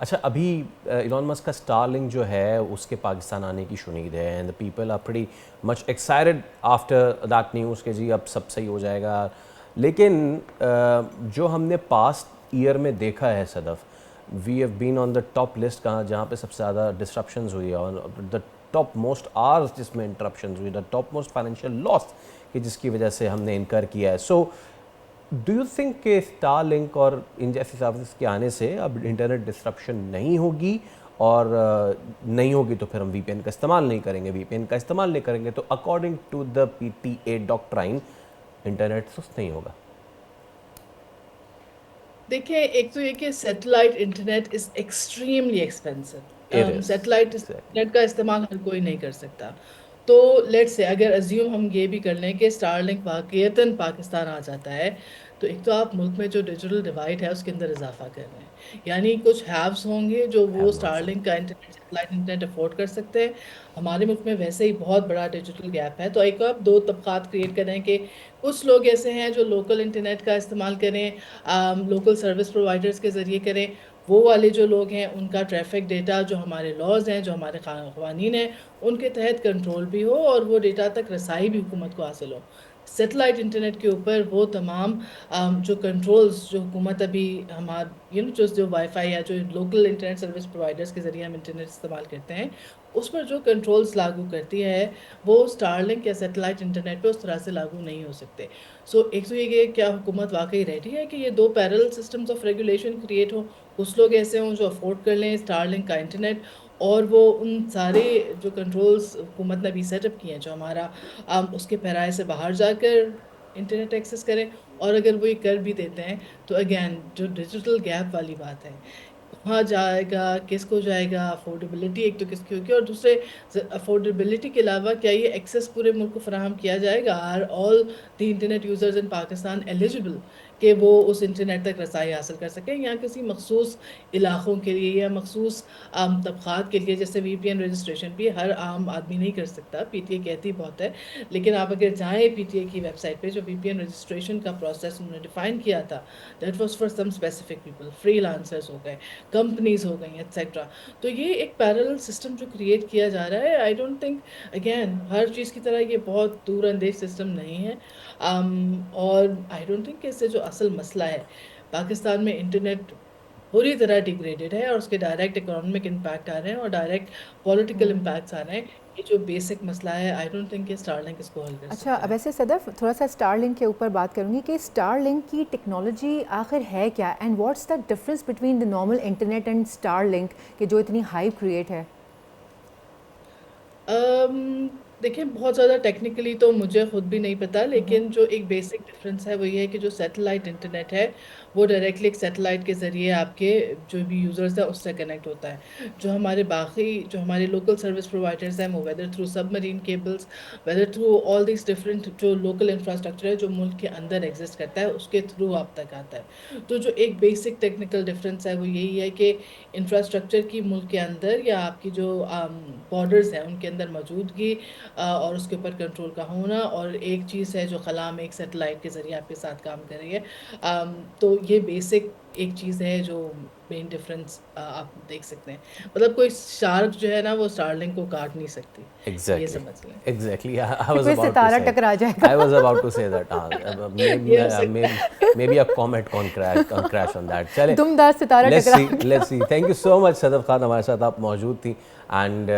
अच्छा, अभी इलॉन मस्क का स्टारलिंक जो है उसके पाकिस्तान आने की शुनीद है and the people are pretty much excited after that news कि जी अब सब सही हो जाएगा। लेकिन जो हमने पास्ट ईयर में देखा है Sadaf, we have been on the top list कहाँ जहाँ पे सबसे ज़्यादा डिस्ट्रप्शंस हुई है और द टॉप मोस्ट आवर्स जिसमें इंटरप्शंस हुई, the top most financial loss कि जिसकी वजह से हमने इनकर किया है। सो डू यू थिंक कि स्टारलिंक और इन जैसी सर्विस के आने से अब इंटरनेट डिस्ट्रप्शन नहीं होगी, और नहीं होगी तो फिर हम VPN का इस्तेमाल नहीं करेंगे, VPN का इस्तेमाल नहीं करेंगे तो according to the PTA doctrine internet सुस्त नहीं होगा? देखिए, एक तो ये कि satellite internet is extremely expensive. It is. Satellite internet का इस्तेमाल हर कोई नहीं कर सकता। तो लेट्स से अगर अज्यूम हम ये भी कर लें कि स्टारलिंक वाक़ईतन पाकिस्तान आ जाता है, तो एक तो आप मुल्क में जो डिजिटल डिवाइड है उसके अंदर इजाफा कर रहे हैं, यानी कुछ हैव्स होंगे जो वो स्टारलिंक का इंटरनेट सैटेलाइट इंटरनेट अफोर्ड कर सकते हैं। हमारे मुल्क में वैसे ही बहुत बड़ा डिजिटल गैप है, तो एक आप दो तबकात क्रिएट कर रहे हैं कि कुछ लोग ऐसे हैं जो लोकल इंटरनेट का इस्तेमाल करें, लोकल सर्विस प्रोवाइडर्स के ज़रिए करें। वो वाले जो लोग हैं उनका ट्रैफिक डेटा जो हमारे लॉज़ हैं, जो हमारे क़वानीन हैं, उनके तहत कंट्रोल भी हो और वो डेटा तक रसाई भी हुकूमत को हासिल हो। सैटेलाइट इंटरनेट के ऊपर वो तमाम जो कंट्रोल्स जो हुकूमत अभी हमारे जो वाईफाई या जो लोकल इंटरनेट सर्विस प्रोवाइडर्स के ज़रिए हम इंटरनेट इस्तेमाल करते हैं, उस पर जो कंट्रोल्स लागू करती है वो स्टारलिंक या सैटेलाइट इंटरनेट पे उस तरह से लागू नहीं हो सकते। सो एक तो ये कि क्या हुकूमत वाकई रेडी है कि ये दो parallel systems of regulation create हो, कुछ लोग ऐसे हों जो अफोर्ड कर लें स्टारलिंक का इंटरनेट और वो उन सारे जो कंट्रोल्स हुकूमत ने अभी सेटअप किए हैं जो हमारा उसके पैराए से बाहर जाकर इंटरनेट एक्सेस करें, और अगर वो ये कर भी देते हैं तो अगेन जो डिजिटल गैप वाली बात है, कहाँ जाएगा, किसको जाएगा, अफोर्डेबिलिटी एक तो किसकी होगी, और दूसरे अफोर्डेबिलिटी के अलावा क्या ये एक्सेस पूरे मुल्क को फराहम किया जाएगा? Are all the internet users in Pakistan eligible कि वो उस इंटरनेट तक रसाई हासिल कर सकें, या किसी मखसूस इलाक़ों के लिए या मखसूस तबक़ात के लिए? जैसे VPN रजिस्ट्रेशन भी हर आम आदमी नहीं कर सकता, PTA कहती बहुत है, लेकिन आप अगर जाएँ PTA की वेबसाइट पे, जो VPN रजिस्ट्रेशन का प्रोसेस उन्होंने डिफ़ाइन किया था, that was for some specific people, freelancers हो गए, कंपनीज़ हो गई एटसेट्रा। तो ये एक पैरेलल सिस्टम जो क्रिएट किया जा रहा है, आई डोंट थिंक अगेन हर चीज़ की तरह ये बहुत दूरअंदेश सिस्टम नहीं है। और आई डोंट थिंक कि इससे जो असल मसला है पाकिस्तान में इंटरनेट पूरी तरह डिग्रेडेड है और उसके डायरेक्ट इकोनॉमिक इम्पैक्ट आ रहे हैं और डायरेक्ट पॉलिटिकल इम्पैक्ट्स आ रहे हैं। ये जो बेसिक मसला है, आई डोंट थिंक कि स्टारलिंक इसको हल कर सकता अच्छा, है। वैसे सदफ थोड़ा सा स्टारलिंक के ऊपर बात करूंगी कि स्टारलिंक की टेक्नोलॉजी आखिर है क्या, and what's the difference between the normal internet and Starlink कि जो इतनी हाइप क्रिएट है? देखिए, बहुत ज़्यादा टेक्निकली तो मुझे खुद भी नहीं पता, लेकिन जो एक बेसिक डिफरेंस है वो ये है कि जो सैटेलाइट इंटरनेट है वो डायरेक्टली एक सैटेलाइट के ज़रिए आपके जो भी यूज़र्स हैं उससे कनेक्ट होता है। जो हमारे लोकल सर्विस प्रोवाइडर्स हैं वो whether through submarine cables, whether through all this different जो लोकल इंफ्रास्ट्रक्चर है जो मुल्क के अंदर एग्जिस्ट करता है उसके थ्रू आप तक आता है। तो जो एक बेसिक टेक्निकल डिफरेंस है वो यही है कि इंफ्रास्ट्रक्चर की मुल्क के अंदर या आपकी जो बॉर्डर्स हैं उनके अंदर मौजूदगी और उसके ऊपर कंट्रोल का होना, और एक चीज़ है जो खला में एक सैटेलाइट के ज़रिए आपके साथ काम कर रही है। तो ये बेसिक एक चीज़ है जो मेन डिफरेंस आप देख सकते हैं। मतलब कोई शार्क जो है ना वो स्टारलिंक को काट नहीं सकती, ये Exactly. समझ लें। Exactly. I was कोई about to सितारा say. टकरा जाएगा। I was about to say that. ये हो सकता Maybe a comet can crash on that. चले. दुमदार सितारा Let's टकरा see. Let's see. Thank you so much, Sadaf Khan, हमारे साथ आप मौजूद थी, and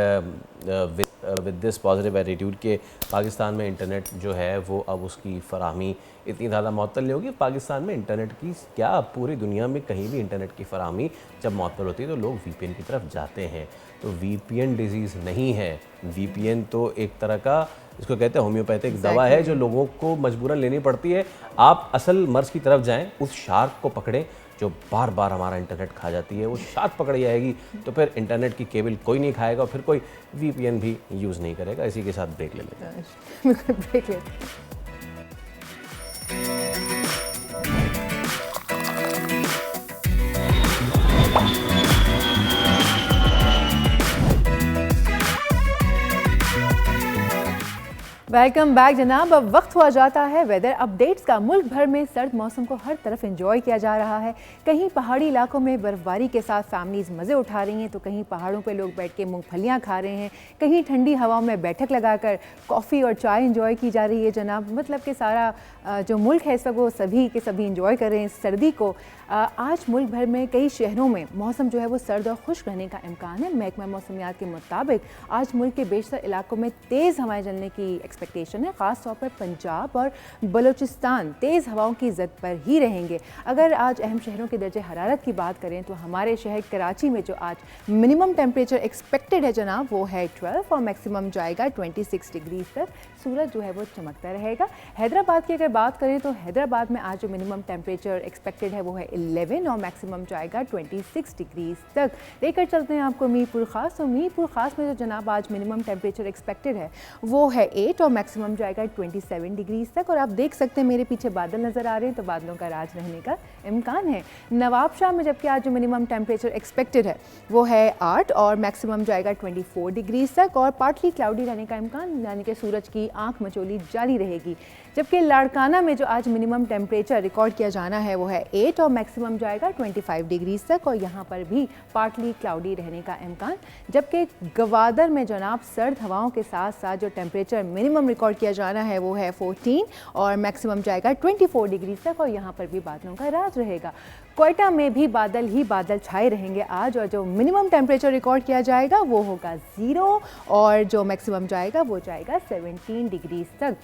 with this positive attitude के पाकिस्तान में इंटरनेट जो है वो अब उसकी फराहमी इतनी ज़्यादा मअतल नहीं होगी। पाकिस्तान में इंटरनेट की क्या, पूरी दुनिया में कहीं भी इंटरनेट की फराहमी जब मअतल होती है तो लोग VPN की तरफ जाते हैं। तो VPN डिजीज़ नहीं है, VPN तो एक तरह का, इसको कहते हैं होम्योपैथिक दवा है जो लोगों को मजबूरन लेनी पड़ती है। आप असल मर्ज़ की तरफ जाएं, उस शार्क को पकड़ें जो बार बार हमारा इंटरनेट खा जाती है। वो शार्क पकड़ जाएगी तो फिर इंटरनेट की केबल कोई नहीं खाएगा और फिर कोई VPN भी यूज़ नहीं करेगा। इसी के साथ ब्रेक ले लेते हैं। ब्रेक लेते हैं। वेलकम बैक जनाब। अब वक्त हुआ जाता है वेदर अपडेट्स का। मुल्क भर में सर्द मौसम को हर तरफ एंजॉय किया जा रहा है। कहीं पहाड़ी इलाकों में बर्फबारी के साथ फैमिलीज मज़े उठा रही हैं, तो कहीं पहाड़ों पे लोग बैठ के मूंगफलियां खा रहे हैं, कहीं ठंडी हवाओं में बैठक लगाकर कॉफ़ी और चाय एंजॉय की जा रही है जनाब। मतलब कि सारा जो मुल्क है इस वक्त वो सभी के सभी एंजॉय कर रहे हैं सर्दी को। आज मुल्क भर में कई शहरों में मौसम जो है वो सर्द और खुश्क रहने का इम्कान है। महकमा मौसमियात के मुताबिक आज मुल्क के बेशतर इलाकों में तेज़ हवाएं चलने की एक्सपेक्टेशन है। ख़ास तौर पर पंजाब और बलूचिस्तान तेज़ हवाओं की ज़द पर ही रहेंगे। अगर आज अहम शहरों के दर्जे हरारत की बात करें तो हमारे शहर कराची में जो आज मिनिमम टेम्परेचर एक्सपेक्टेड है जनाब वो है 12 और मैक्सिमम जाएगा 26 डिग्री तक। सूरज जो है वो चमकता रहेगा। हैदराबाद की अगर बात करें तो हैदराबाद में आज जो मिनिमम टेम्परेचर एक्सपेक्टेड है वो है 11 और मैक्सिमम जाएगा 26 डिग्री तक। लेकर चलते हैं आपको मीरपुर ख़ास। तो मीरपुर ख़ास में जो जनाब आज मिनिमम टेम्परेचर एक्सपेक्टेड है वो है 8 और मैक्सिमम जाएगा 27 डिग्री तक। और आप देख सकते हैं मेरे पीछे बादल नज़र आ रहे हैं, तो बादलों का राज रहने का इम्कान है। नवाबशाह में जबकि आज जो मिनिमम टेम्परेचर एक्सपेक्टेड है वो है 8 और मैक्सिमम जाएगा 24 डिग्री तक और पार्टली क्लाउडी रहने का इम्कान, यानी कि सूरज की आंख मचोली जारी रहेगी। जबकि लाड़काना में जो आज मिनिमम टेम्परेचर रिकॉर्ड किया जाना है वो है 8 और मैक्सिमम जाएगा 25 डिग्री तक और यहाँ पर भी पार्टली क्लाउडी रहने का इम्कान। जबकि गवादर में जनाब सर्द हवाओं के साथ साथ जो टेम्परेचर मिनिमम रिकॉर्ड किया जाना है वो है 14 और मैक्सिमम जाएगा 24 डिग्री तक और यहाँ पर भी बादलों का राज रहेगा। क्वेटा में भी बादल ही बादल छाए रहेंगे आज और जो मिनिमम टेम्परेचर रिकॉर्ड किया जाएगा वो होगा 0 और जो मैक्सिमम जाएगा वो जाएगा 17 डिग्री तक।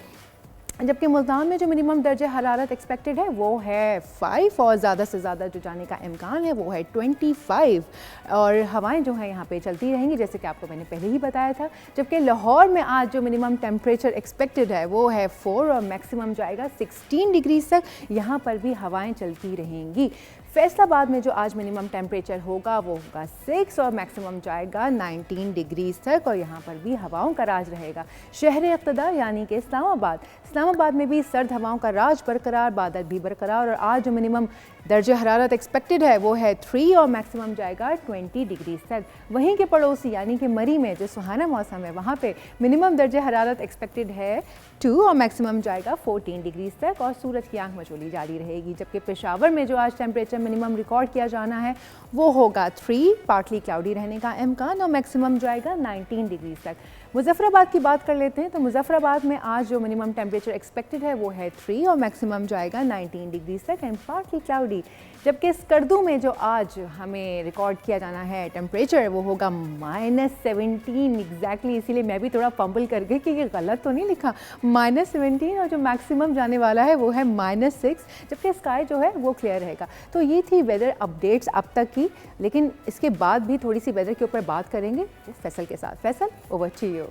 जबकि मुल्तान में जो मिनिमम दर्जे हरारत एक्सपेक्टेड है वो है 5 और ज़्यादा से ज़्यादा जो जाने का इम्कान है वो है 25 और हवाएं जो हैं यहाँ पे चलती रहेंगी जैसे कि आपको मैंने पहले ही बताया था। जबकि लाहौर में आज जो मिनिमम टेम्परेचर एक्सपेक्टेड है वो है 4 और मैक्सिमम जाएगा 16 डिग्री तक, यहाँ पर भी हवाएँ चलती रहेंगी। फैसलाबाद में जो आज मिनिमम टेम्परेचर होगा वो होगा 6 और मैक्सिमम जाएगा 19 डिग्री तक और यहाँ पर भी हवाओं का राज रहेगा। शहर इक़्तिदार यानी कि इस्लामाबाद में भी सर्द हवाओं का राज बरकरार, बादल भी बरकरार और आज जो मिनिमम दर्जे हरारत एक्सपेक्टेड है वो है 3 और मैक्सिमम जाएगा 20 डिग्री तक। वहीं के पड़ोसी यानी कि मरी में जो सुहाना मौसम है वहाँ पे मिनिमम दर्जे हरारत एक्सपेक्टेड है 2 और मैक्सिमम जाएगा 14 डिग्री तक और सूरज की आंख मचोली जारी रहेगी। जबकि पेशावर में जो आज टेम्परेचर मिनिमम रिकॉर्ड किया जाना है वो होगा 3, पार्टली क्लाउडी रहने का इम्कान और मैक्सिमम जाएगा 19 डिग्री तक। मुजफ्फराबाद की बात कर लेते हैं तो मुजफ्फराबाद में आज जो मिनिमम टेम्परेचर एक्सपेक्टेड है वो है 3 और मैक्सिमम जाएगा 19 डिग्री तक एंड पार्टली क्लाउडी। जबकि स्कर्दू में जो आज हमें रिकॉर्ड किया जाना है टेम्परेचर वो होगा -17 एग्जैक्टली, इसीलिए मैं भी थोड़ा फंबल कर गई कि ये गलत तो नहीं लिखा, -17 और जो मैक्सिमम जाने वाला है वो है -6, जबकि स्काई जो है वो क्लियर रहेगा। तो ये थी वेदर अपडेट्स अब तक की, लेकिन इसके बाद भी थोड़ी सी वेदर के ऊपर बात करेंगे फैसल के साथ। Faisal, over to you.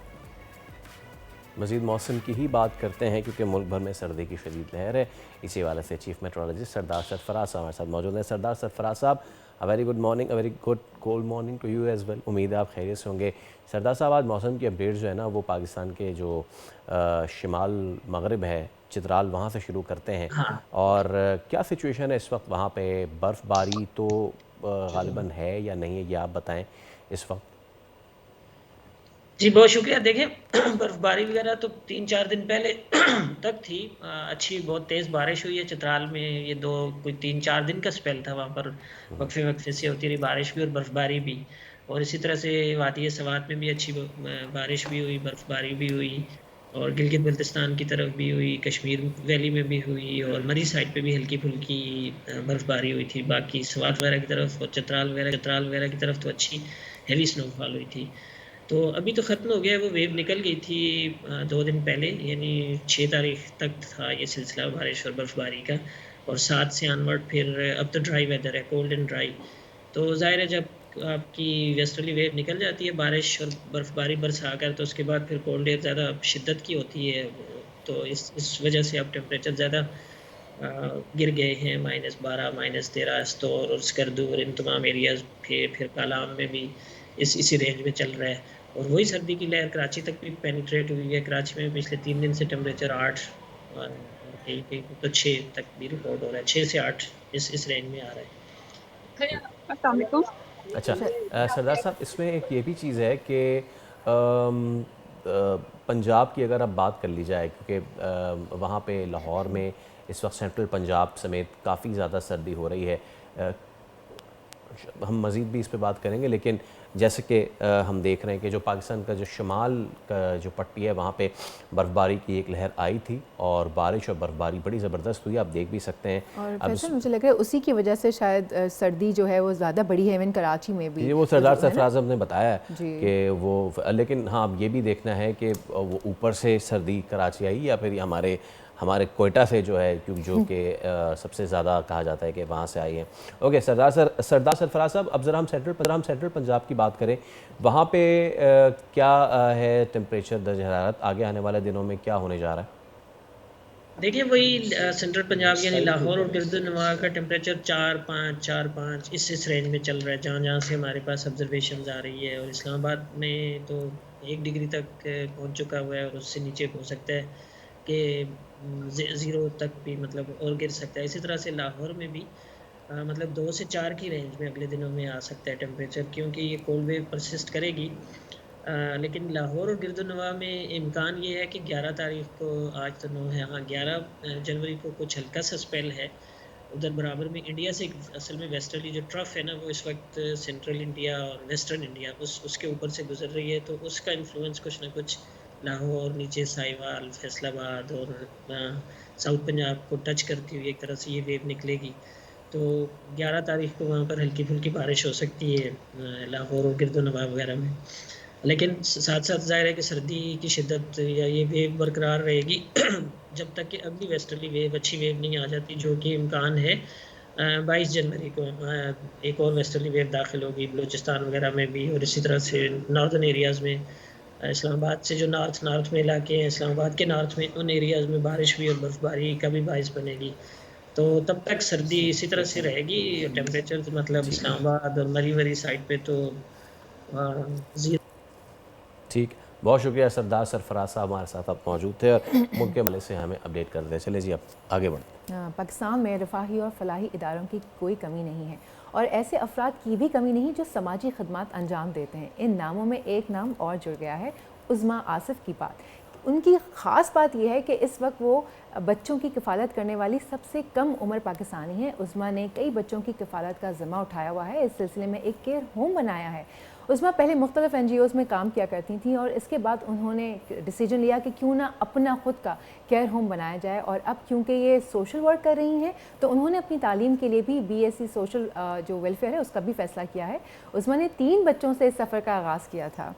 मज़ीद मौसम की ही बात करते हैं क्योंकि मुल्क भर में सर्दी की शदीद लहर है। इसी वाले से चीफ मेट्रोलॉजिस्ट सरदार सरफराज साहब हमारे साथ मौजूद हैं। सरदार सरफराज साहब, a very good morning, a very good cold morning to you as well. उम्मीद है आप खैरियत से होंगे। सरदार साहब, आज मौसम की अपडेट जो है ना वो पाकिस्तान के जो शिमाल मगरिब है चित्राल, वहाँ से शुरू करते हैं। हाँ। और क्या सिचुएशन है इस वक्त वहाँ पे? बर्फ़बारी तो ग़ालिबन है या नहीं है, ये आप बताएँ इस वक्त। जी, बहुत शुक्रिया। देखें बर्फ़बारी वगैरह तो 3-4 दिन पहले तक थी। अच्छी बहुत तेज़ बारिश हुई है चित्राल में। ये कोई 3-4 दिन का स्पेल था, वहाँ पर वक्फे से होती रही बारिश भी और बर्फ़बारी भी। और इसी तरह से वादी सवात में भी अच्छी बारिश भी हुई, बर्फ़बारी भी हुई, और गिलगित बल्तिस्तान की तरफ भी हुई, कश्मीर वैली में भी हुई, और मरी साइड पे भी हल्की फुल्की बर्फ़बारी हुई थी। बाकी सवात वगैरह की तरफ और चित्राल वगैरह की तरफ तो अच्छी हैवी स्नोफॉल हुई थी। तो अभी तो ख़त्म हो गया, वो वेव निकल गई थी 2 दिन पहले, यानी 6 तारीख तक था ये सिलसिला बारिश और बर्फ़बारी का। और 7 से ऑनवर्ड फिर अब तो ड्राई वेदर है, कोल्ड एंड ड्राई। तो ज़ाहिर है जब आपकी वेस्टर्ली वेव निकल जाती है बारिश और बर्फ़बारी बरसा कर, तो उसके बाद फिर कोल्ड एयर ज़्यादा शिद्दत की होती है। तो इस वजह से अब टेम्परेचर ज़्यादा गिर गए हैं, -12 -13 स्टोर और स्कर्दू और इन तमाम एरियाज़, फिर कालाम में भी इसी रेंज में चल रहा है। और वही सर्दी की लहर कराची तक भी पेनिट्रेट हुई है। कराची में पिछले 3 दिन से टेम्परेचर 8 और कहीं कहीं तो 6 तक भी रिकॉर्ड हो रहा है। 6 से 8 इस रेंज में आ रहा है। अच्छा, सरदार साहब, इसमें एक ये भी चीज़ है कि पंजाब की अगर अब बात कर ली जाए, क्योंकि वहाँ पे लाहौर में इस वक्त सेंट्रल पंजाब समेत काफ़ी ज़्यादा सर्दी हो रही है। हम मज़ीद भी इस पे बात करेंगे, लेकिन जैसे कि हम देख रहे हैं कि जो पाकिस्तान का जो शुमाल का जो पट्टी है वहाँ पे बर्फ़बारी की एक लहर आई थी और बारिश और बर्फ़बारी बड़ी ज़बरदस्त हुई, आप देख भी सकते हैं। और फैसल, मुझे लग रहा है उसी की वजह से शायद सर्दी जो है वो ज़्यादा बड़ी है, इवन कराची में भी। ये वो सरदार सरफराज साहब ने बताया है कि वो, लेकिन हाँ ये भी देखना है कि वो ऊपर से सर्दी कराची आई या फिर हमारे कोयटा से जो है, क्योंकि जो कि सबसे ज़्यादा कहा जाता है कि वहाँ से आई है। ओके सरदार सरफराज साहब, अब ज़रा हम सेंट्रल पंजाब की बात करें। वहाँ पे क्या है टेम्परेचर, दर्ज हरारत आगे आने वाले दिनों में क्या होने जा रहा है? देखिए, वही सेंट्रल पंजाब यानी लाहौर और गिरदुनवा का टेम्परेचर 4-5 इस रेंज में चल रहा है, जहाँ से हमारे पास ऑब्जर्वेशन आ रही है। और इस्लामाबाद में तो 1 डिग्री तक पहुँच चुका हुआ है और उससे नीचे हो सकता है कि 0 तक भी मतलब और गिर सकता है। इसी तरह से लाहौर में भी मतलब 2 से 4 की रेंज में अगले दिनों में आ सकता है टेम्परेचर, क्योंकि ये कोल्ड वेव परसिस्ट करेगी। लेकिन लाहौर और गिरदुनवा में इम्कान ये है कि 11 तारीख को, आज तो 9 है, हाँ 11 जनवरी को कुछ हल्का सा स्पेल है उधर बराबर में। इंडिया से असल में वेस्टर्ली जो ट्रफ है ना, वो इस वक्त सेंट्रल इंडिया और वेस्टर्न इंडिया उसके ऊपर से गुजर रही है। तो उसका इन्फ्लुएंस कुछ ना कुछ लाहौर, नीचे साहिवाल, फैसलाबाद और साउथ पंजाब को टच करती हुई एक तरह से ये वेव निकलेगी। तो 11 तारीख को वहाँ पर हल्की फुल्की बारिश हो सकती है लाहौर और गिरदुनवा वगैरह में। लेकिन साथ साथ ज़ाहिर है कि सर्दी की शिद्दत या ये वेव बरकरार रहेगी जब तक कि अगली वेस्टर्ली वेव, अच्छी वेव नहीं आ जाती, जो कि इम्कान है 22 जनवरी को एक और वेस्टर्ली वेव दाखिल होगी बलूचिस्तान वगैरह में भी। और इसी तरह से नॉर्दर्न एरियाज़ में, इस्लामाबाद से जो नॉर्थ में इलाके हैं, इस्लामाबाद के नॉर्थ में, उन एरियाज़ में बारिश भी और बर्फ़बारी का भी बाइस बनेगी। तो तब तक सर्दी इसी तरह से रहेगी। टेम्परेचर तो मतलब इस्लामाबाद और मरी साइड पे तो 0। ठीक, बहुत शुक्रिया सरदार सरफराज साहब, हमारे साथ आप मौजूद थे और मुल्क के हवाले से हमें अपडेट कर रहे। चले जी, अब आगे बढ़ें। पाकिस्तान में रफ़ाही और फलाही इदारों की कोई कमी नहीं है और ऐसे अफराद की भी कमी नहीं जो समाजी खदमात अंजाम देते हैं। इन नामों में एक नाम और जुड़ गया है, उज़्मा आसिफ की बात। उनकी ख़ास बात यह है कि इस वक्त वो बच्चों की किफ़ालत करने वाली सबसे कम उम्र पाकिस्तानी है। उज़्मा ने कई बच्चों की किफ़ालत का ज़िम्मा उठाया हुआ है। इस सिलसिले में एक केयर होम बनाया है। उज़्मा पहले मुख्तलिफ NGOs में काम किया करती थी और इसके बाद उन्होंने डिसीजन लिया कि क्यों ना अपना ख़ुद का केयर होम बनाया जाए। और अब क्योंकि ये सोशल वर्क कर रही हैं तो उन्होंने अपनी तालीम के लिए भी BSc सोशल जो वेलफेयर है उसका भी फ़ैसला किया है। उज़्मा ने 3 बच्चों से इस सफ़र का आगाज़ किया था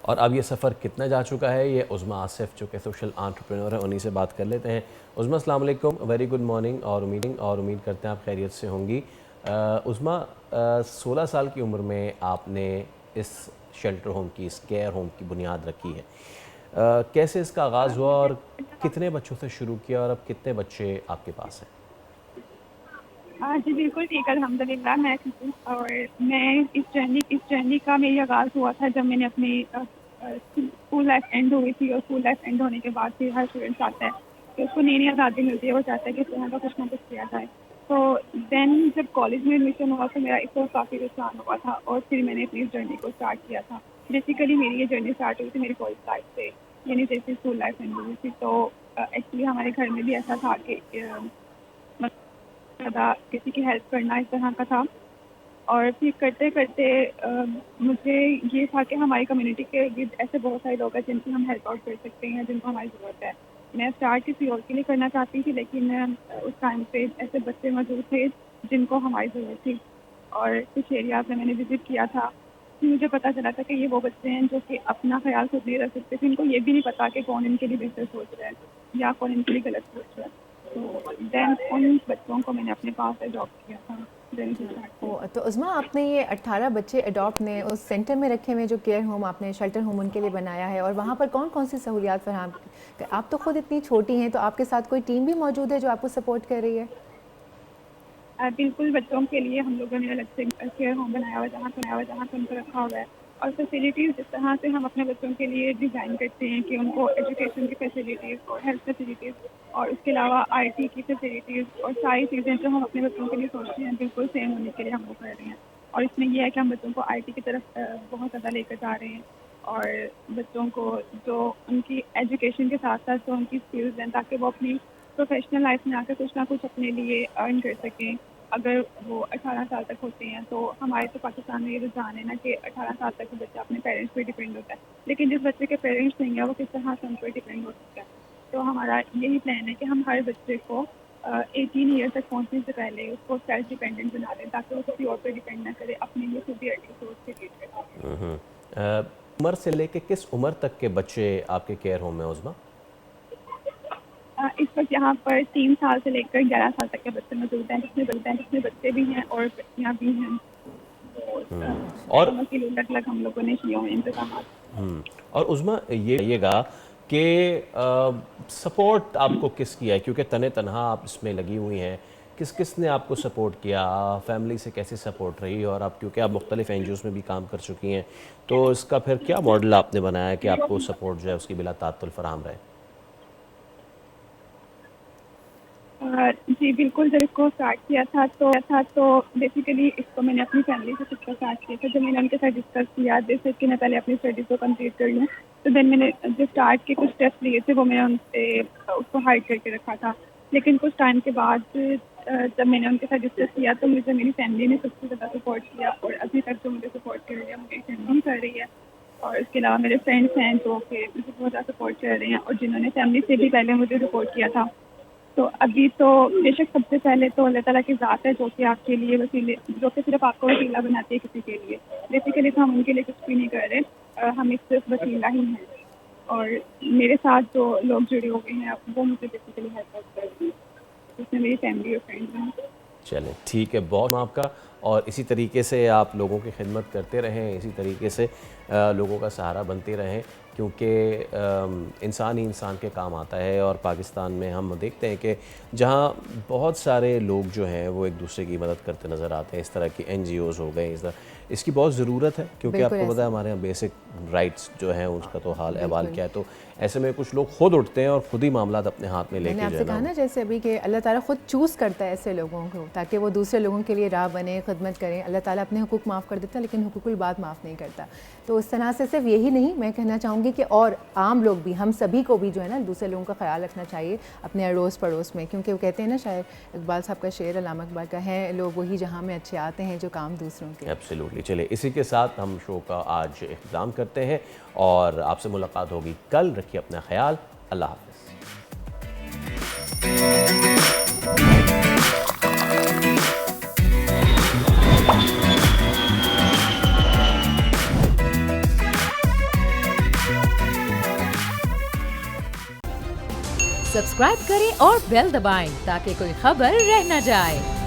और अब ये सफ़र कितना जा चुका है, ये उज़्मा आसिफ जो कि सोशल एंटरप्रेन्योर है, उन्हीं से बात कर लेते हैं। उज़्मा, अस्सलाम वालेकुम, वेरी गुड मॉर्निंग और उम्मीद करते हैं आप खैरियत से होंगी। उज़्मा, 16 साल की उम्र में आपने इस शेल्टर होम की, इस केयर होम की बुनियाद रखी है। कैसे इसका आगाज़ हुआ और कितने बच्चों से शुरू किया और अब कितने बच्चे आपके पास हैं? जी बिल्कुल ठीक है, अल्हम्दुलिल्लाह मैं ठीक हूँ। और मैं इस जर्नी का मेरी आगाज़ हुआ था जब मैंने अपनी स्कूल लाइफ एंड हुई थी। और स्कूल लाइफ एंड होने के बाद फिर हर स्टूडेंट चाहता है कि उसको नई आज़ादी मिलती है, वो चाहता है कि इस तरह का कुछ ना कुछ किया जाए। तो देन जब कॉलेज में एडमिशन हुआ तो मेरा इस वक्त काफ़ी रुझान हुआ था और फिर मैंने अपनी जर्नी को स्टार्ट किया था। बेसिकली मेरी ये जर्नी स्टार्ट हुई थी मेरी कॉलेज लाइफ से, यानी जैसे स्कूल लाइफ एंड हुई थी। तो एक्चुअली हमारे घर में भी ऐसा था कि ज़्यादा किसी की हेल्प करना इस तरह का था। और फिर करते करते मुझे ये था कि हमारी कम्युनिटी के इर्द ऐसे बहुत सारे लोग हैं जिनकी हम हेल्प आउट कर सकते हैं, जिनको हमारी ज़रूरत है। मैं स्टार्ट किसी और के लिए करना चाहती थी, लेकिन उस टाइम पे ऐसे बच्चे मौजूद थे जिनको हमारी ज़रूरत थी। और कुछ एरियाज में मैंने विज़िट किया था, मुझे पता चला था कि ये वो बच्चे हैं जो कि अपना ख्याल खुद नहीं रख सकते थे। इनको ये भी नहीं पता कि कौन इनके लिए बेहतर सोच रहा है या कौन इनके लिए गलत सोच रहा है। तो देन उन बच्चों को मैंने अपने पास अडॉप्ट किया था। तो उज़्मा, आपने ये 18 बच्चे अडॉप्ट ने उस सेंटर में रखे हुए जो केयर होम आपने शेल्टर होम उनके लिए बनाया है, और वहाँ पर कौन कौन सी सहूलियात फराहम? आप तो खुद इतनी छोटी हैं, तो आपके साथ कोई टीम भी मौजूद है जो आपको सपोर्ट कर रही है? बिल्कुल, बच्चों के लिए हम लोगों ने अलग से केयर होम बनाया हुआ जहाँ पे उनको रखा हुआ है। और फैसिलिटीज़ जिस तरह से हम अपने बच्चों के लिए डिज़ाइन करते हैं कि उनको एजुकेशन की फैसिलिटीज़ और हेल्थ फैसिलिटीज़ और उसके अलावा IT की फैसिलिटीज़ और सारी चीज़ें जो हम अपने बच्चों के लिए सोचते हैं बिल्कुल सेम होने के लिए हम वो कर रहे हैं। और इसमें यह है कि हम बच्चों को IT की तरफ बहुत ज़्यादा लेकर जा रहे हैं और बच्चों को जो उनकी एजुकेशन के साथ साथ जो उनकी स्किल्स हैं ताकि वो अपनी प्रोफेशनल लाइफ में आकर कुछ ना कुछ अपने लिए अर्न कर सकें। अगर वो 18 साल तक होते हैं तो हमारे तो पाकिस्तान में ये रुझान है ना कि 18 साल तक बच्चा अपने पेरेंट्स पे डिपेंड होता है, लेकिन जिस बच्चे के पेरेंट्स नहीं है वो किस तरह से उन पर डिपेंड हो सकता है। तो हमारा यही प्लान है कि हम हर बच्चे को 18 ईयर तक पहुँचने से पहले उसको सेल्फ डिपेंडेंट बना दें ताकि वो किसी और पर डिपेंड ना करे, अपने लिए खुद ही अर्निंग सोर्स क्रिएट करें। उम्र से लेके किस उम्र तक के बच्चे आपके केयर होम में उज़्मा? इस वक्त यहाँ पर 3 साल से लेकर 11 साल तक के बच्चे मौजूद हैं, जिसमें बच्चे भी हैं और बच्चियाँ भी हैं। और अलग-अलग हम लोगों ने किए हुए इंतजाम। और उज़्मा ये कहिएगा कि सपोर्ट आपको किस किया है, क्योंकि तने तनहा आप इसमें लगी हुई हैं, किस ने आपको सपोर्ट किया, फैमिली से कैसे सपोर्ट रही, और आप क्योंकि आप मुख्तलिफ NGOs में भी काम कर चुकी हैं, तो इसका फिर क्या मॉडल आपने बनाया कि आपको सपोर्ट जो है उसकी बिला तात्तुल फराहम रहे? जी बिल्कुल, जब इसको स्टार्ट किया था तो बेसिकली इसको मैंने अपनी फैमिली से खुद स्टार्ट किया था। जब मैंने उनके साथ डिस्कस किया जैसे कि मैं पहले अपनी स्टडीज़ को कंप्लीट कर लूँ, तो देन मैंने जो स्टार्ट के कुछ स्टेप्स लिए थे वो मैंने उनसे उसको हाइड करके रखा था। लेकिन कुछ टाइम के बाद जब मैंने उनके साथ डिस्कस किया तो मुझे मेरी फैमिली ने सबसे ज़्यादा सपोर्ट किया और अभी तक जो मुझे सपोर्ट कर रही है मेरी फैमिली कर रही है। और इसके अलावा मेरे फ्रेंड्स हैं जो कि मुझे बहुत ज़्यादा सपोर्ट कर रहे हैं और जिन्होंने फैमिली से भी पहले मुझे सपोर्ट किया था। तो अभी तो बेशक सबसे पहले तो अल्लाह ताला की ज़ात है जो कि आपके लिए वसीले, जो कि सिर्फ आपको वसीला बनाती है किसी के लिए। बेसिकली तो हम उनके लिए कुछ भी नहीं कर रहे, हम एक सिर्फ वसीला ही हैं। और मेरे साथ जो लोग जुड़े हुए हैं वो मुझे बेसिकली हेल्प कर रहे हैं, जिसमें मेरी फैमिली और फ्रेंड्स हैं। चलें ठीक है, बहुत आपका, और इसी तरीके से आप लोगों की खिदमत करते रहें, इसी तरीके से लोगों का सहारा बनते रहें, क्योंकि इंसान ही इंसान के काम आता है। और पाकिस्तान में हम देखते हैं कि जहाँ बहुत सारे लोग जो हैं वो एक दूसरे की मदद करते नज़र आते हैं, इस तरह की NGOs हो गए, इसकी बहुत ज़रूरत है, क्योंकि आपको पता है हमारे यहाँ बेसिक राइट्स जो हैं उसका तो हाल अहवाल क्या है। तो ऐसे में कुछ लोग खुद उठते हैं और ख़ुद ही मामला अपने हाथ में लेके मैंने आपसे कहा ना जैसे अभी कि अल्लाह ताला खुद चूज़ करता है ऐसे लोगों को ताकि वो दूसरे लोगों के लिए राह बने, खिदमत करें। अल्लाह ताला अपने हुकूक माफ़ कर देता है लेकिन हुकूकुल बात माफ़ नहीं करता। तो उस तरह से सिर्फ यही नहीं, मैं कहना चाहूँगी कि और आम लोग भी, हम सभी को भी जो है ना दूसरे लोगों का ख्याल रखना चाहिए अपने अड़ोस पड़ोस में, क्योंकि वो कहते हैं ना शायद इकबाल साहब का शेर, अल्लामा इकबाल का है, लोग वही जहाँ में अच्छे आते हैं जो काम दूसरों के। एब्सोल्युटली। चले इसी के साथ हम शो का आज इख्तिताम करते हैं और आपसे मुलाकात होगी कल। रखिए अपना ख्याल, अल्लाह हाफ़िज़। सब्सक्राइब करें और बेल दबाएं ताकि कोई खबर रह न जाए।